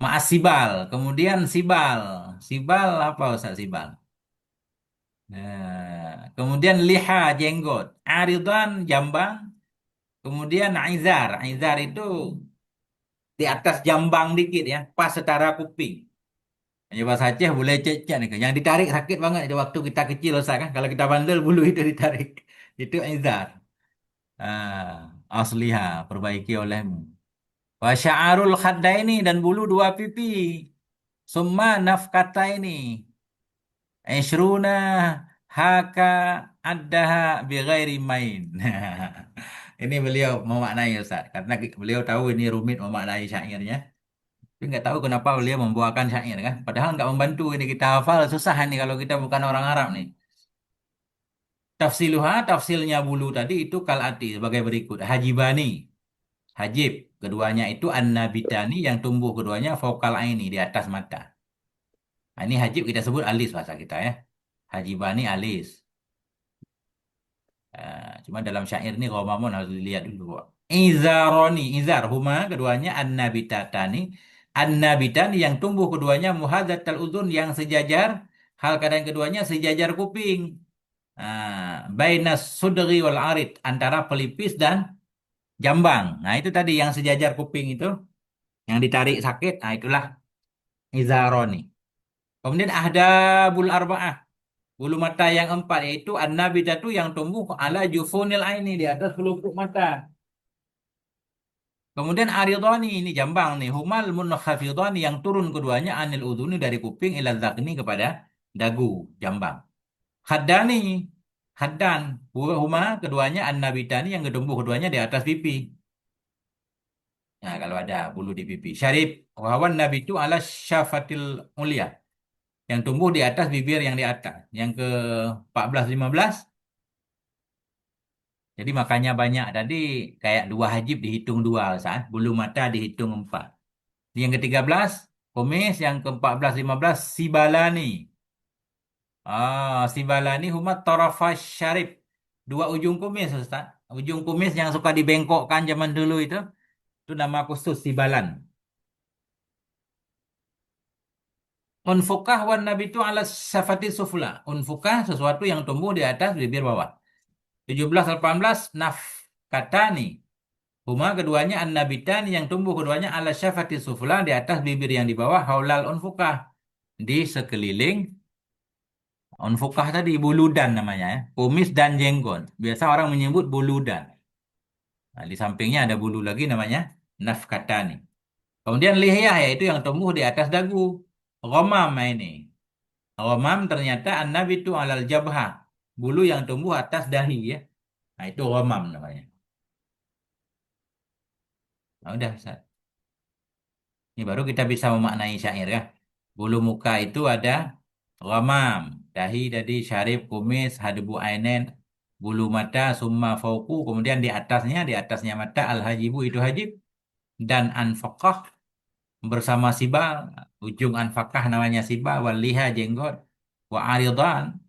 Maas sibal, kemudian sibal, sibal apa Ustaz sibal? Kemudian liha jenggot, aridan jambang, kemudian aizar, aizar itu di atas jambang dikit ya, pas setara kuping. Hanya bahasa Aceh boleh cecek nih. Yang ditarik sakit banget itu waktu kita kecil Ustaz kan. Kalau kita bandel bulu itu ditarik. Itu aizar. Asliha perbaiki olehmu. Wa sya'arul khaddaini dan bulu dua pipi. Summa nafkataini. Ishruna haka addaha bighairi main. Ini beliau memaknai Ustaz. Karena beliau tahu ini rumit memaknai syairnya. Tapi nggak tahu kenapa beliau membawakan syair kan. Padahal nggak membantu ini kita hafal susah ini kalau kita bukan orang Arab nih. Tafsiluha, tafsilnya bulu tadi itu kalati sebagai berikut. Hajibani, hajib. Keduanya itu an-nabitani yang tumbuh keduanya vokal aini di atas mata. Nah, ini hajib kita sebut alis bahasa kita ya. Hajibani alis. Cuma dalam syair ini Ghamamun harus dilihat dulu. Izaroni, izar huma keduanya an-nabitatani. An-nabitani yang tumbuh keduanya muhadzatal udun yang sejajar. Hal keadaan keduanya sejajar kuping. Bainas sudri wal arid antara pelipis dan jambang. Nah, itu tadi yang sejajar kuping itu yang ditarik sakit. Nah, itulah izaroni. Kemudian ahdabul arba'ah. Bulu mata yang empat yaitu an-nabitatu yang tumbuh ala jufunil aini di atas pelupuk mata. Kemudian aridhani ini jambang nih. Humal munkhafidhani yang turun keduanya anil udhuni dari kuping ila dzakni kepada dagu jambang. Haddani haddan huma keduanya an-nabitani yang tumbuh keduanya di atas pipi. Nah, kalau ada bulu di pipi. Syarib wawan nabitu ala syafatil ulia yang tumbuh di atas bibir yang di atas. Yang ke 14 15. Jadi makanya banyak tadi kayak dua hajib dihitung dua saat bulu mata dihitung empat. Yang ke-13 kumis, yang ke-14 15 sibalani. Sibalani huma tarafas syarib. Dua ujung kumis Ustaz. Ujung kumis yang suka dibengkokkan zaman dulu itu nama khusus sibalan. Unfukah wan nabitu ala syafati sufla. Unfukah sesuatu yang tumbuh di atas bibir bawah. 17 18 nafkatani. Huma keduanya an-nabitan yang tumbuh keduanya ala syafati sufla di atas bibir yang di bawah haulal unfukah di sekeliling unfukah tadi buludan namanya ya. Kumis dan jenggot. Biasa orang menyebut buludan. Nah, di sampingnya ada bulu lagi namanya nafkatani. Kemudian lihyah yaitu yang tumbuh di atas dagu. Ghamam ini. Ghamam ternyata an-nabitu alal jabhah. Bulu yang tumbuh atas dahi ya. Nah, itu ghamam namanya. Nah, udah, Ustaz. Ini baru kita bisa memaknai syair ya. Bulu muka itu ada ghamam, dahi tadi syarif, kumis, hadbu ainen, bulu mata, summa fauku, kemudian di atasnya mata al-hajibu itu hajib dan anfaqah bersama sibal, ujung anfaqah namanya sibal, wal liha jenggot, wa aridan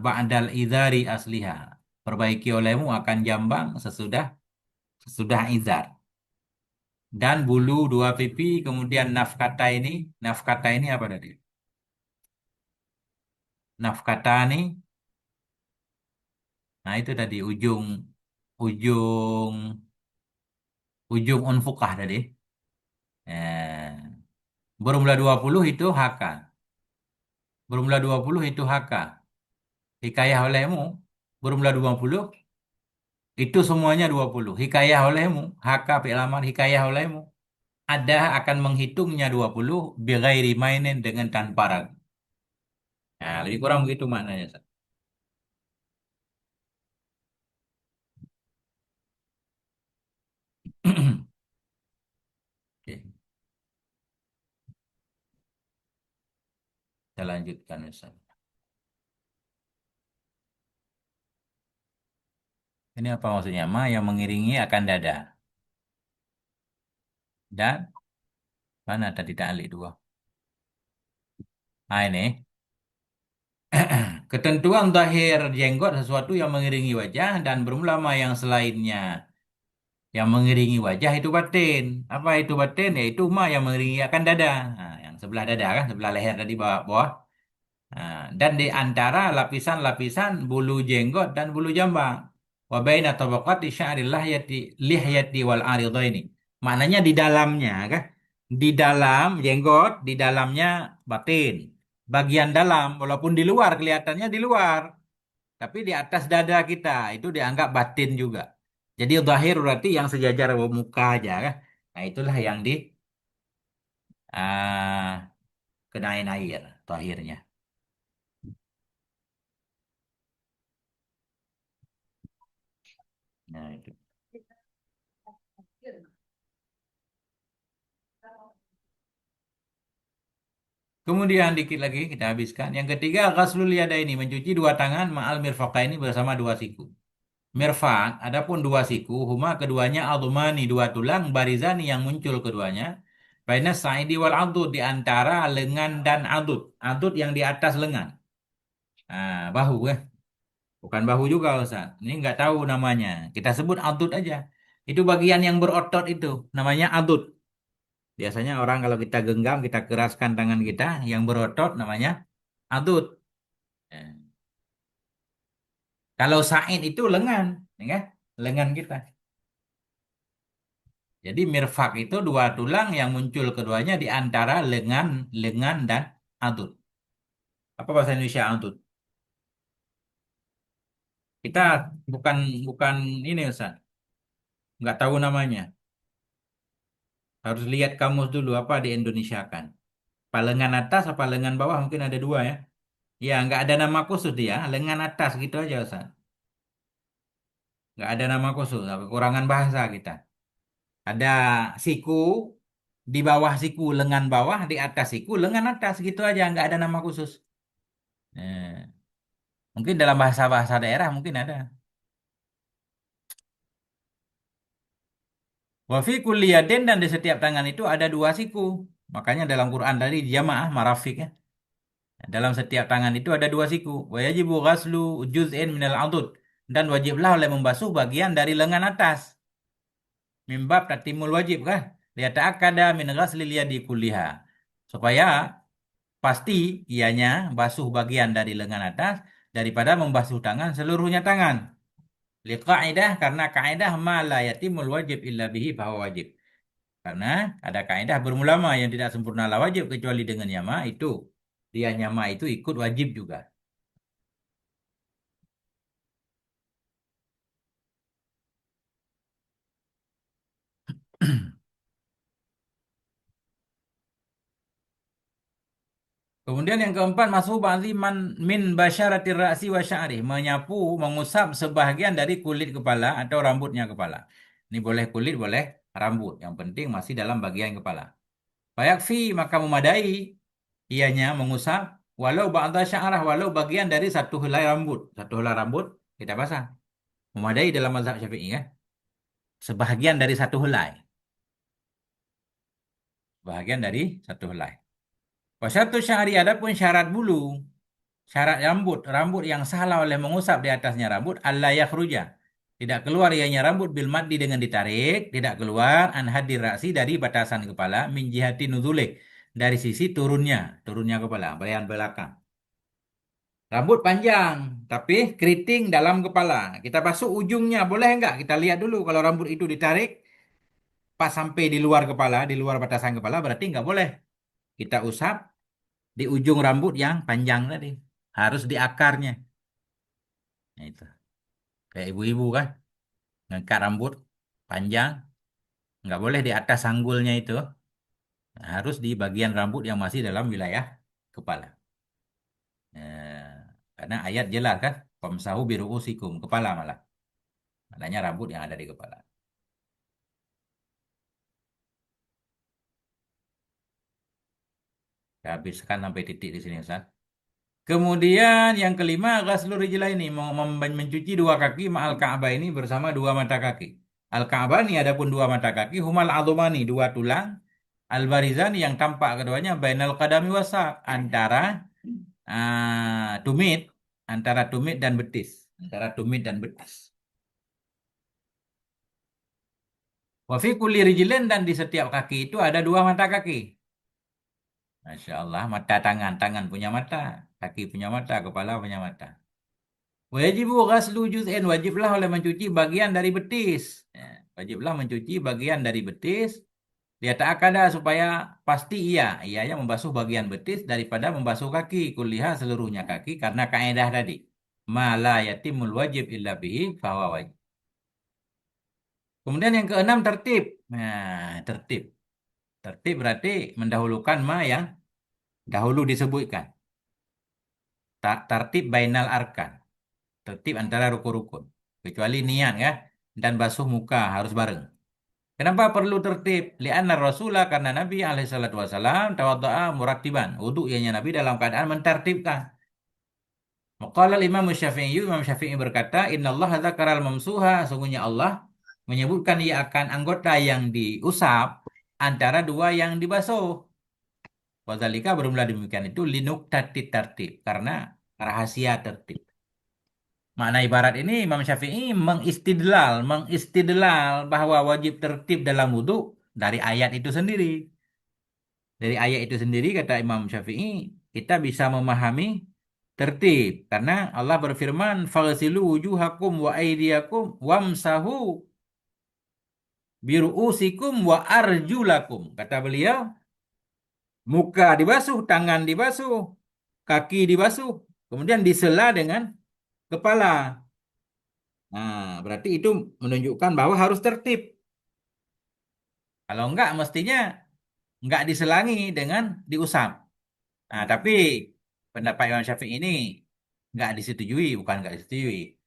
ba'dal idari asliha. Perbaiki olehmu akan jambang sesudah sesudah izar. Dan bulu dua pipi, kemudian nafkata ini apa tadi? Nafkata ini, nah itu tadi ujung ujung unfukah tadi. Eh, bermula 20 itu HK. Bermula 20 itu HK. Hikayah olehmu bermula 20 itu semuanya 20. Hikayah olehmu, HK fi'il amar hikayah olehmu. Ada akan menghitungnya 20 bighairi mainin dengan tanpa ragu. Nah, lebih kurang begitu maknanya, Ustaz. Oke, kita lanjutkan, Ustaz. Ini apa maksudnya? Ma yang mengiringi akan dada. Dan mana tadi ta'lik dua? Nah, ini. Ketentuan zahir jenggot sesuatu yang mengiringi wajah dan berulama yang selainnya yang mengiringi wajah itu batin. Apa itu batin? Yaitu ma yang mengiringi akan dada. Nah, yang sebelah dada kan, sebelah leher tadi bawah. Nah, dan di antara lapisan-lapisan bulu jenggot dan bulu jambang. Wa baina tabaqati sya'ri lihyati wal aridhaini. Maknanya di dalamnya kan? Di dalam jenggot, di dalamnya batin. Bagian dalam walaupun di luar kelihatannya di luar, tapi di atas dada kita itu dianggap batin juga. Jadi zahir berarti yang sejajar muka aja kan. Nah, itulah yang di ah, kenain air zahirnya. Nah, itu. Kemudian dikit lagi kita habiskan. Yang ketiga, ghaslul yadaini, mencuci dua tangan ma'al mirfaqaini, bersama dua siku. Mirfaq, adapun dua siku, huma keduanya adumani, dua tulang, barizani yang muncul keduanya. Baina sa'idi wal adud, di antara lengan dan adud. Adud yang di atas lengan. Bahu ya. Bukan bahu juga Ustaz. Ini nggak tahu namanya. Kita sebut adud aja. Itu bagian yang berotot itu. Namanya adud. Biasanya orang kalau kita genggam, kita keraskan tangan kita, yang berotot namanya adud. Ya. Kalau sa'id itu lengan. Ya kan? Lengan kita. Jadi mirfak itu dua tulang yang muncul keduanya di antara lengan dan adud. Apa bahasa Indonesia adud? Kita bukan bukan ini Ustaz. Nggak tahu namanya. Harus lihat kamus dulu apa di Indonesia kan. Apa lengan atas apa lengan bawah, mungkin ada dua ya. Ya, nggak ada nama khusus dia. Lengan atas gitu aja Ustaz. Nggak ada nama khusus. Kekurangan bahasa kita. Ada siku, di bawah siku lengan bawah, di atas siku lengan atas gitu aja. Nggak ada nama khusus. Eh, Mungkin dalam bahasa-bahasa daerah mungkin ada. Wafi kulli yadin, dan di setiap tangan itu ada dua siku. Makanya dalam Quran tadi jamaah marafik ya. Dalam setiap tangan itu ada dua siku. Wa yajibu ghaslu juz'in minal adud. Dan wajiblah oleh membasuh bagian dari lengan atas. Mimbab tatimul wajib kah? Liyata'akkada min ghaslil yadi kulliha. Supaya pasti ianya basuh bagian dari lengan atas daripada membasuh tangan seluruhnya tangan. Liqaidah, karena kaidah ma la yatimul wajib illa bihi bahwa wajib. Karena ada kaidah berulama yang tidak sempurnalah wajib kecuali dengan yama itu. Dia nyama itu ikut wajib juga. Kemudian yang keempat, masuk ba'dhi min basyaratir ra'si wa sya'ri, menyapu, mengusap sebahagian dari kulit kepala atau rambutnya kepala. Ini boleh kulit, boleh rambut. Yang penting masih dalam bagian kepala. Fayakfi, maka memadai ianya mengusap walau ba'da sya'rah, walau bagian dari satu helai rambut. Satu helai rambut kita basah. Memadai dalam mazhab Syafi'i ya. Sebahagian dari satu helai. Bahagian dari satu helai. Wasyatu sya'ri, adapun syarat bulu, syarat rambut, rambut yang salah oleh mengusap di atasnya rambut, alla yakhruja. Tidak keluar ianya rambut bil maddi, dengan ditarik, tidak keluar an hadir ra'si, dari batasan kepala, min jihati nuzulih, dari sisi turunnya kepala, bagian belakang. Rambut panjang, tapi keriting dalam kepala. Kita basuh ujungnya, boleh enggak? Kita lihat dulu, kalau rambut itu ditarik, pas sampai di luar kepala, di luar batasan kepala, berarti enggak boleh. Kita usap di ujung rambut yang panjang tadi. Harus di akarnya. Nah, itu. Kayak ibu-ibu kan, ngangkat rambut panjang, nggak boleh di atas sanggulnya itu. Nah, harus di bagian rambut yang masih dalam wilayah kepala. Karena ayat jelas kan, famsahu biru'usikum, kepala malah. Maknanya rambut yang ada di kepala. Saya habiskan sampai titik di sini Ustaz. Kemudian yang kelima, ghaslur rijlaini, mencuci dua kaki ma'al ka'bah ini, bersama dua mata kaki. Al-Ka'bah ini adapun dua mata kaki, humal adhumani, dua tulang, al-barizani yang tampak keduanya, bainal qadami wasa, antara tumit, antara tumit dan betis, antara tumit dan betis. Wa fi kulli rijlin, dan di setiap kaki itu ada dua mata kaki. Masya Allah, mata tangan, tangan punya mata, kaki punya mata, kepala punya mata. Wajibu ghaslu juz'in, wajiblah oleh mencuci bagian dari betis. Ya, wajiblah mencuci bagian dari betis. Dia tak ada, supaya pasti ianya membasuh bagian betis daripada membasuh kaki, kuliah seluruhnya kaki, karena kaidah tadi. Ma la yatimul wajib illa bihi fahuwa wajib. Kemudian yang keenam, tertib. Nah, tertib. Tertib berarti mendahulukan ma yang dahulu disebutkan. Tertib bainal arkan. Tertib antara rukun-rukun. Kecuali niat ya. Dan basuh muka harus bareng. Kenapa perlu tertib? Li'anna Rasulah karena Nabi alaihi salatu wasalam tawadda'a murattiban. Wudu ianya Nabi dalam keadaan mentertibkan. Maqala Imam Syafi'i, Imam Syafi'i berkata, Inna Allah dzakaral mamsuha, sungguhnya Allah menyebutkan ia akan anggota yang diusap antara dua yang dibasuh. Wadzalika bermula demikian itu linuktati tertib karena rahasia tertib. Makna ibarat ini Imam Syafi'i mengistidlal bahwa wajib tertib dalam wudhu dari ayat itu sendiri. Dari ayat itu sendiri kata Imam Syafi'i kita bisa memahami tertib karena Allah berfirman faghsilu wujuhakum wa aydiyakum wamsahu biru'usikum wa arjulakum. Kata beliau, muka dibasuh, tangan dibasuh, kaki dibasuh, kemudian disela dengan kepala. Nah, berarti itu menunjukkan bahwa harus tertib. Kalau enggak, mestinya enggak diselangi dengan diusap. Nah, tapi pendapat Imam Syafi'i ini enggak disetujui, bukan enggak disetujui.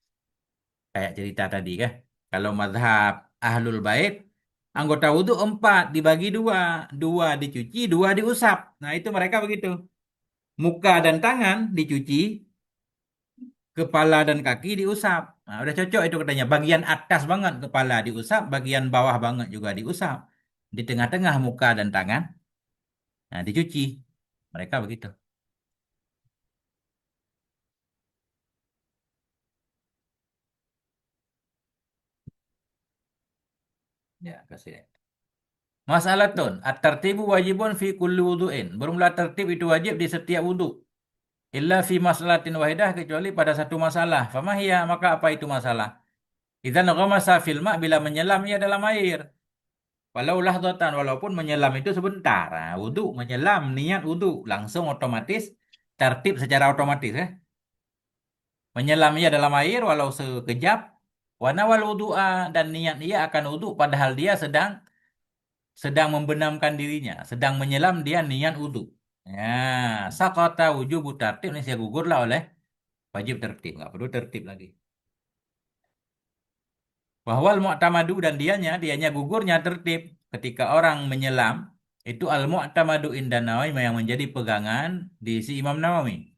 Kayak cerita tadi kan. Kalau mazhab Ahlul Bait, anggota wudhu 4 dibagi dua. Dua dicuci, dua diusap. Nah, itu mereka begitu. Muka dan tangan dicuci, kepala dan kaki diusap. Nah, udah cocok itu katanya. Bagian atas banget kepala diusap, bagian bawah banget juga diusap. Di tengah-tengah muka dan tangan, nah dicuci. Mereka begitu. Ya, kasih. Masalah tun, at-tartibu wajibun fi kulli wudu'in. Bermula tertib itu wajib di setiap wudu. Illa fi masalatin wahidah kecuali pada satu masalah. Famahiyah, maka apa itu masalah? Idzan ghamasa fil ma' bila menyelam ia dalam air. Walau lahdatan, walaupun menyelam itu sebentar. Nah, wudhu, menyelam, niat wudhu. Langsung otomatis, tertib secara otomatis. Ya. Menyelam ia dalam air walau sekejap. Wanawal wudhu'a dan niat ia akan wudhu padahal dia sedang membenamkan dirinya. Sedang menyelam dia niat wudhu. Ya, sakata wujubu tertib. Ini saya gugurlah oleh wajib tertib. Nggak perlu tertib lagi. Wahwal mu'tamadu dan dianya gugurnya tertib ketika orang menyelam itu al mu'tamadu indan Nawawi yang menjadi pegangan di si Imam Nawawi.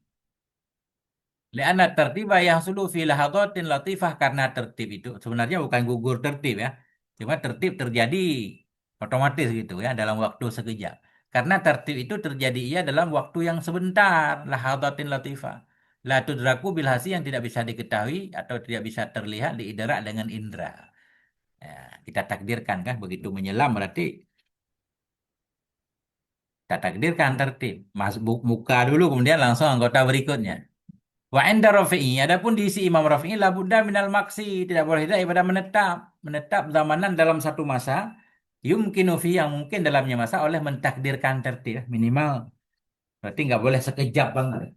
Lianna tertiba yang sulu fi lahadatin latifah karena tertib itu sebenarnya bukan gugur tertib ya. Cuma tertib terjadi otomatis gitu ya dalam waktu sekejap. Karena tertib itu terjadi ia dalam waktu yang sebentar, lahadatin latifah. La tudraku bilhasi yang tidak bisa diketahui atau tidak bisa terlihat diidrak dengan indera. Ya, kita takdirkan kan begitu menyelam berarti kita takdirkan tertib. Muka dulu kemudian langsung anggota berikutnya. Wa inda Rafi'i adapun di isi Imam Rafi'i la budda minal maksi tidak boleh daripada menetap zamanan dalam satu masa yumkinu fi yang mungkin dalamnya masa oleh mentakdirkan tertib minimal berarti nggak boleh sekejap banget.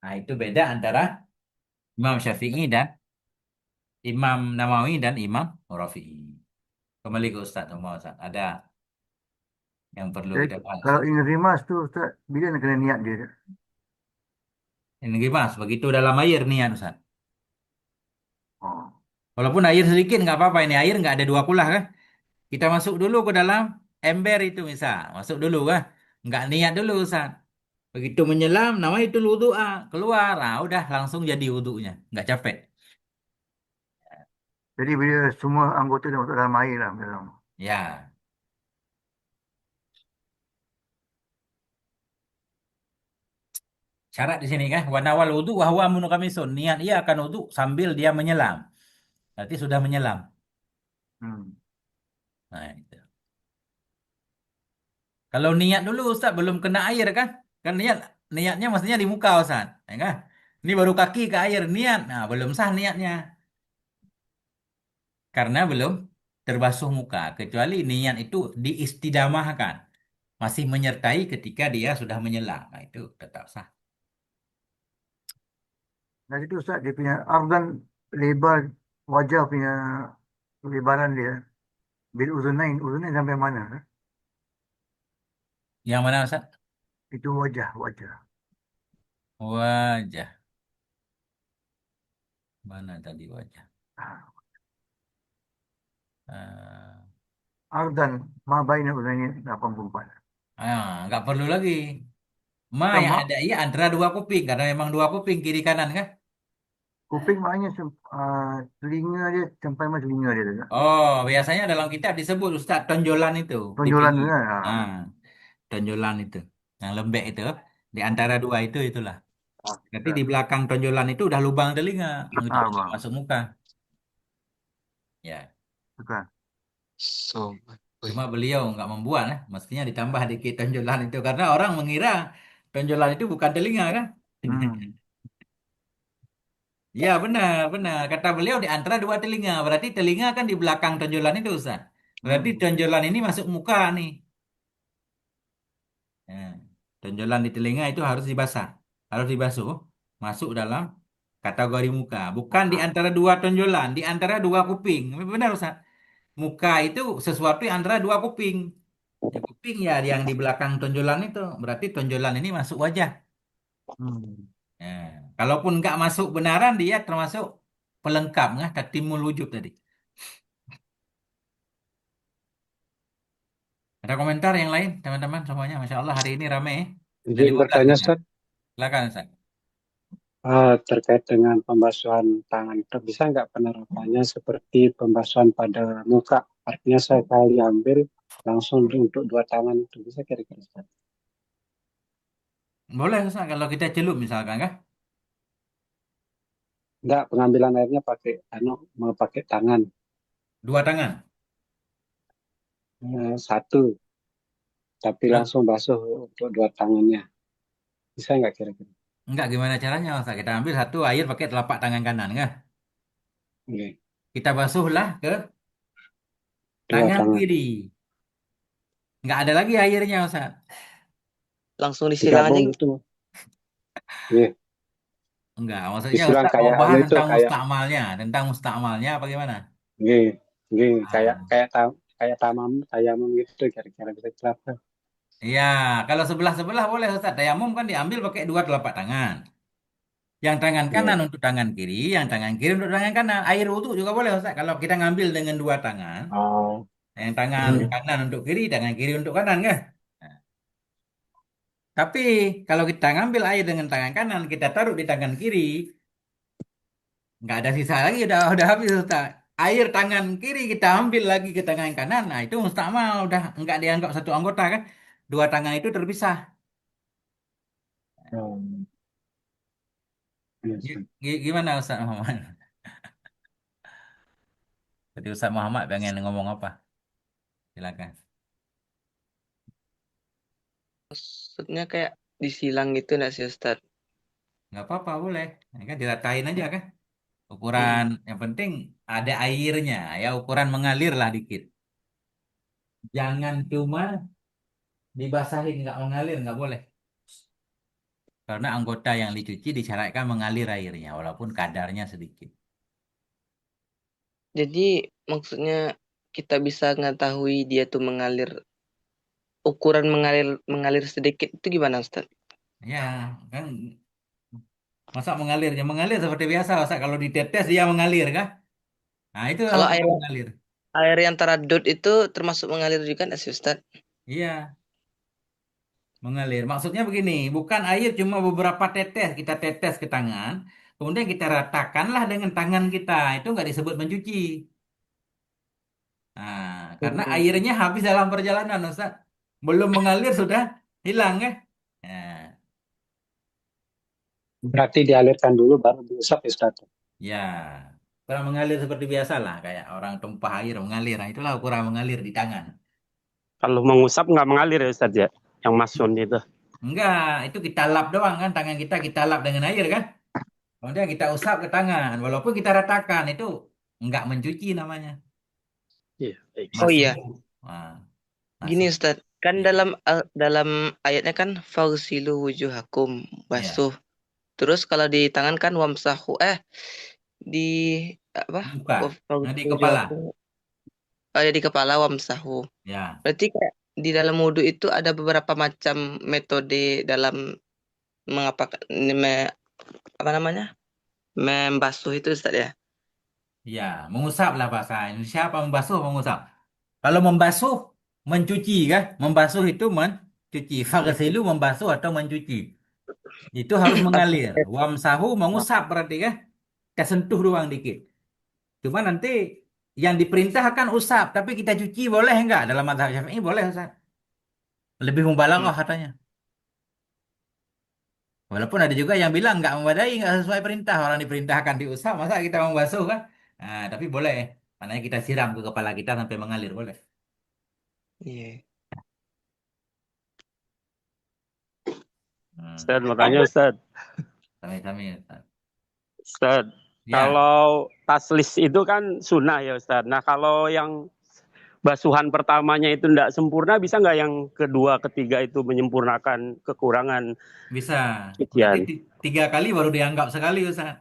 Nah, itu beda antara Imam Syafi'i dan Imam Nawawi dan Imam Rafi'i. Kembali ke Ustaz Ustaz. Ada yang perlu Jadi, kita bahas. kalau ini rimas tu Ustaz, bila nak kena niat dia? Ini gimana? Begitu dalam air niat Ustaz. Oh. Walaupun air sedikit nggak apa-apa ini air nggak ada dua kulah kan. Kita masuk dulu ke dalam ember itu misal. Masuk dulu kan. Nggak niat dulu Ustaz. Begitu menyelam nama itu wudhu keluar. Ah, udah langsung jadi wudhunya. Nggak capek. Jadi bila semua anggota dah masuk dalam air lah. Dalam. Ya. Syarat di sini kan. Wanawal wudhu wahwa munukamisun. Niat ia akan wudhu sambil dia menyelam. Berarti sudah menyelam. Hmm. Nah, itu. Kalau niat dulu Ustaz belum kena air kan? Kan niatnya mestinya di muka Ustaz, ya kan? Ini baru kaki ke air niat. Nah, belum sah niatnya. Karena belum terbasuh muka kecuali niat itu diistidamahkan. Masih menyertai ketika dia sudah menyelam. Nah, itu tetap sah. Dan itu Ustaz dia punya ardan lebar wajah punya lebaran dia. Bil uzunain sampai mana? Yang mana Ustaz? Itu wajah. Wajah. Mana tadi wajah? Ah, Eh, Ardan, ma baina udaini 84. Nggak perlu lagi. Ma Kan yang mak ada iya antara dua kuping karena memang dua kuping kiri kanan kan. kuping maknanya telinga dia sampai mana telinga dia tu. Oh, biasanya dalam kitab disebut Ustaz tonjolan itu di Tonjolan tu pinggir. kan. Ah, tonjolan itu. Yang lembek itu di antara dua itu itulah. Berarti di Betul. belakang tonjolan itu udah lubang telinga untuk masuk, Bang. masuk muka. Ya, Bukan. So, wih. cuma beliau nggak membuat, mestinya ditambah dikit tonjolan itu karena orang mengira tonjolan itu bukan telinga kan? Hmm. Ya benar, benar. Kata beliau di antara dua telinga. Berarti telinga kan di belakang tonjolan itu Ustaz. Berarti Hmm. tonjolan ini masuk muka nih. Ya. Tonjolan di telinga itu harus dibasah. Harus dibasuh. Masuk dalam kategori muka. Bukan di Muka. antara dua tonjolan. Di antara dua kuping. Benar Ustaz. Muka itu sesuatu yang antara dua kuping. Ya, kuping ya yang di belakang tonjolan itu. Berarti tonjolan ini masuk wajah. Hmm. Ya. Kalaupun nggak masuk benaran dia termasuk pelengkap nggak tatimul wujud tadi. Ada komentar yang lain teman-teman semuanya. Masya Allah hari ini rame. Ada Izin 15 bertanya, kan? Ustaz, Silakan Ustaz. terkait dengan pembasuhan tangan. Bisa nggak penerapannya seperti pembasuhan pada muka? Artinya saya kali ambil langsung untuk dua tangan itu. Bisa kira-kira, Ustaz? Boleh Ustaz kalau kita celup misalkan kah? Nggak, pengambilan airnya pakai mau pakai tangan. Dua tangan. Satu, tapi Terus langsung basuh untuk dua tangannya. Bisa nggak kira-kira? enggak gimana caranya Ustaz? Kita ambil satu air pakai telapak tangan kanan kah? Oke, Kita basuhlah ke dua tangan tangan. kiri. Enggak ada lagi airnya Ustaz. Langsung disilang aja Digabung gitu. itu. Iya, Enggak, maksudnya disilang Ustaz mau kayak bahas itu, kayak tentang mustakmalnya apa gimana? iya, iya, kayak Ah, kayak kayak tayamum gitu kira-kira bisa terapkan. iya, kalau sebelah-sebelah boleh Ustaz. Tayamum kan diambil pakai dua telapak tangan. Yang tangan kanan Iya. untuk tangan kiri, yang tangan kiri untuk tangan kanan. Air wudhu juga boleh Ustaz. Kalau kita ngambil dengan dua tangan, Oh, yang tangan kanan untuk kiri, tangan kiri untuk kanan kan? Nah, tapi kalau kita ngambil air dengan tangan kanan, kita taruh di tangan kiri, nggak ada sisa lagi, udah habis Ustaz. Air tangan kiri kita ambil lagi ke tangan kanan, nah itu mustakmal, udah nggak dianggap satu anggota kan? Dua tangan itu terpisah. oh, iya, Ustaz. Gimana Ustaz Muhammad? Jadi Ustaz Muhammad pengen ngomong apa? Silakan. Maksudnya kayak disilang gitu nggak sih Ustaz? Nggak apa-apa boleh. Ini kan diratain aja kan. Ukuran Mm-mm. yang penting ada airnya ya ukuran mengalir lah dikit. Jangan cuma dibasahin nggak mengalir nggak boleh. Karena anggota yang dicuci disyaratkan mengalir airnya walaupun kadarnya sedikit. Jadi maksudnya kita bisa mengetahui dia tuh mengalir, ukuran mengalir mengalir sedikit itu gimana Ustaz? Ya kan masa mengalir ya mengalir seperti biasa masa kalau ditetes dia mengalir kan? Nah itu Kalau ukuran air mengalir. air yang teradut itu termasuk mengalir juga nggak sih Ustaz? Iya mengalir. Maksudnya begini bukan air cuma beberapa tetes kita tetes ke tangan. Kemudian kita ratakanlah dengan tangan kita. Itu nggak disebut mencuci. Nah, karena Hmm. airnya habis dalam perjalanan, Ustaz. Belum mengalir sudah hilang ya. Nah, Berarti dialirkan dulu baru diusap ya, Ustaz. ya. Kurang mengalir seperti biasa lah, kayak orang tumpah air mengalir. Nah, itulah ukuran mengalir di tangan. Kalau mengusap nggak mengalir ya Ustaz ya, yang masun itu. Enggak, itu kita lap doang kan, tangan kita lap dengan air kan. Kemudian kita usap ke tangan, walaupun kita ratakan itu enggak mencuci namanya. Iya, baik. Oh Masuk. iya, Nah, gini masuk. Ustaz, kan Ya, dalam ayatnya kan fagsilu wujuhakum, ya. basuh. Terus kalau di tangan kan wamsahu di apa? Muka. Nah, di Fagsilu kepala. wujuhakum. Oh ya di kepala wamsahu. Ya. Berarti kayak di dalam wudhu itu ada beberapa macam metode dalam mengapa apa namanya? Membasuh itu Ustaz ya. Ya, mengusap lah bahasa Indonesia apa membasuh mengusap. Kalau membasuh, mencuci kan? Membasuh itu mencuci. Faghsilu membasuh atau mencuci. Itu harus mengalir. Wamsahu mengusap berarti kan? Kita sentuh doang dikit. Cuma nanti yang diperintahkan usap, tapi kita cuci boleh enggak? Dalam mazhab Syafi'i boleh Ustaz. Lebih mubalaghah katanya. Walaupun ada juga yang bilang nggak memadai, nggak sesuai perintah. Orang diperintahkan diusap, masa kita mau basuh kan? Nah, tapi boleh. Maknanya kita siram ke kepala kita sampai mengalir, boleh. Iya. Ustaz, makanya Ustaz, Sami-sami. Ustaz. Ustaz, Ya, kalau taslis itu kan sunnah ya Ustaz. Nah, kalau yang basuhan pertamanya itu tidak sempurna, bisa nggak yang kedua, ketiga itu menyempurnakan kekurangan bisa. Berarti cucian? 3 kali baru dianggap sekali, Ustaz.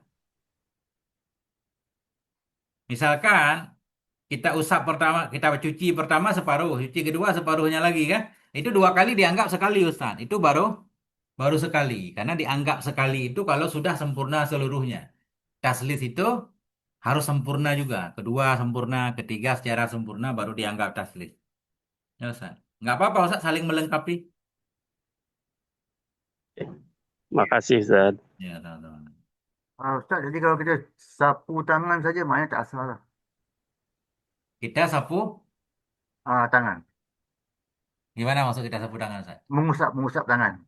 Misalkan kita usap pertama, kita cuci pertama separuh, cuci kedua separuhnya lagi kan? Itu 2 kali dianggap sekali, Ustaz. Itu baru baru sekali. Karena dianggap sekali itu kalau sudah sempurna seluruhnya. Taslis itu harus sempurna juga. Kedua sempurna, ketiga secara sempurna baru dianggap taslis. Ya, Ustaz. Nggak apa-apa, Ustaz, saling melengkapi. Makasih Ustaz. Ya, teman-teman. Ustaz, jadi kalau kita sapu tangan saja maknanya tak salah. Kita sapu, Tangan. gimana maksud kita sapu tangan, Ustaz? Mengusap tangan.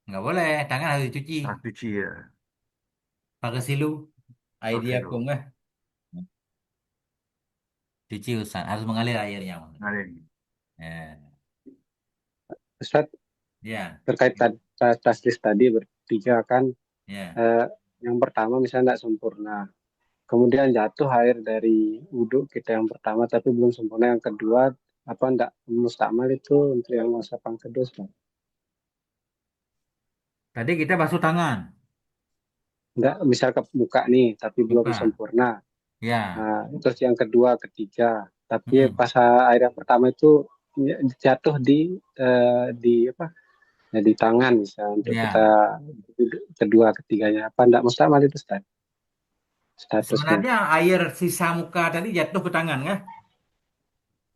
Nggak boleh, tangan harus dicuci. Cuci ya. Pakai silu, Oke, idea kan? Cuci, Ustaz. Harus mengalir airnya. ngalir. Ya, Ustaz, ya, terkait taslis tadi bertiga kan, ya. yang pertama misalnya tidak sempurna. Kemudian jatuh air dari wudhu kita yang pertama tapi belum sempurna. Yang kedua, apa enggak mustakmal itu untuk yang usapan kedua, Ustaz? Tadi kita basuh tangan, Enggak, misal ke muka nih tapi belum buka. sempurna. Ya. Nah, terus yang kedua, ketiga. Tapi Mm-mm. pas air yang pertama itu jatuh di apa? Ya, di tangan misalnya untuk kita Ya. kedua, ketiganya. Apa enggak mustakmal itu, Ustaz? Statusnya. Sebenarnya air sisa muka tadi jatuh ke tangan kan?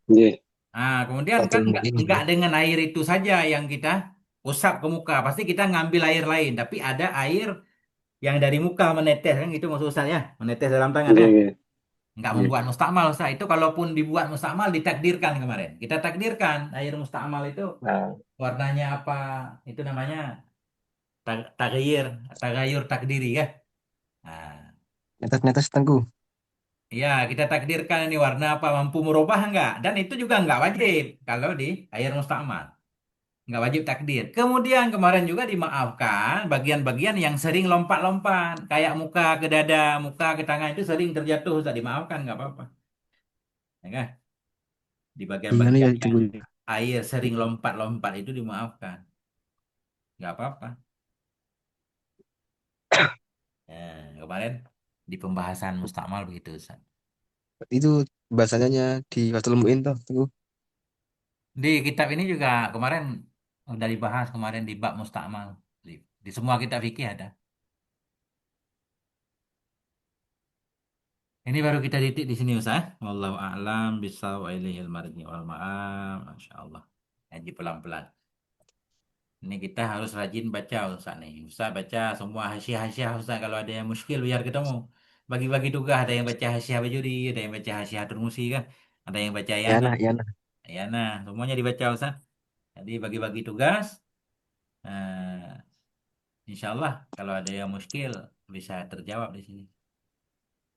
Iya. Nah, kemudian Satu kan mungkin enggak dengan air itu saja yang kita usap ke muka. Pasti kita ngambil air lain. Tapi ada air yang dari muka menetes kan gitu maksud Ustaz ya. Menetes dalam tangan Iya, ya. iya. Enggak Iya. membuat mustakmal Ustaz. Itu kalaupun dibuat mustakmal ditakdirkan kemarin. Kita takdirkan air mustakmal itu Nah, warnanya apa? Itu namanya tagayir, tagayur takdiri ya. Nah, netes-netes tengku. ya, kita takdirkan ini warna apa, mampu merubah enggak? Dan itu juga enggak wajib kalau di air mustakmal. Enggak wajib takdir. Kemudian kemarin juga dimaafkan bagian-bagian yang sering lompat-lompat. Kayak muka ke dada, muka ke tangan itu sering terjatuh. Ustaz. Dimaafkan, enggak apa-apa. Ya kan? Di Gimana ya bagian-bagian itu yang Bu? air sering lompat-lompat itu dimaafkan. Enggak apa-apa. Ya, kemarin di pembahasan mustakmal begitu, Ustaz. Itu bahasanya di Fathul Muin toh, tengku. Di kitab ini juga kemarin udah dibahas kemarin di bab mustakmal. Di semua kitab fikih ada. Ini baru kita titik di sini Ustaz. Wallahu a'lam bishawab wa ilaihil marji wal ma'am. Masyaallah. Haji pelan-pelan. Ini kita harus rajin baca Ustaz nih. Ustaz baca semua hasiah-hasiah Ustaz kalau ada yang muskil biar ketemu. Bagi-bagi tugas ada yang baca hasiah bajuri, ada yang baca hasiah turmusi kan. Ada yang baca Ya yana. nah, ya nah. Yana, semuanya dibaca Ustaz. Jadi bagi-bagi tugas. Nah, insya Allah kalau ada yang muskil bisa terjawab di sini.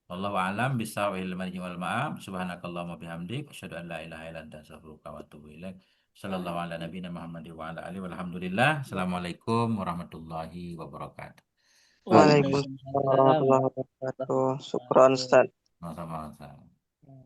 Wallahu a'lam bishawab marji wal ma'am. Subhanakallahumma bihamdik asyhadu an la ilaha illa anta astaghfiruka wa atubu ilaik. Sallallahu ala nabiyina Muhammadin wa ala alihi walhamdulillah. Assalamualaikum warahmatullahi wabarakatuh. Waalaikumsalam warahmatullahi wabarakatuh. Syukron Ustaz. Sama-sama.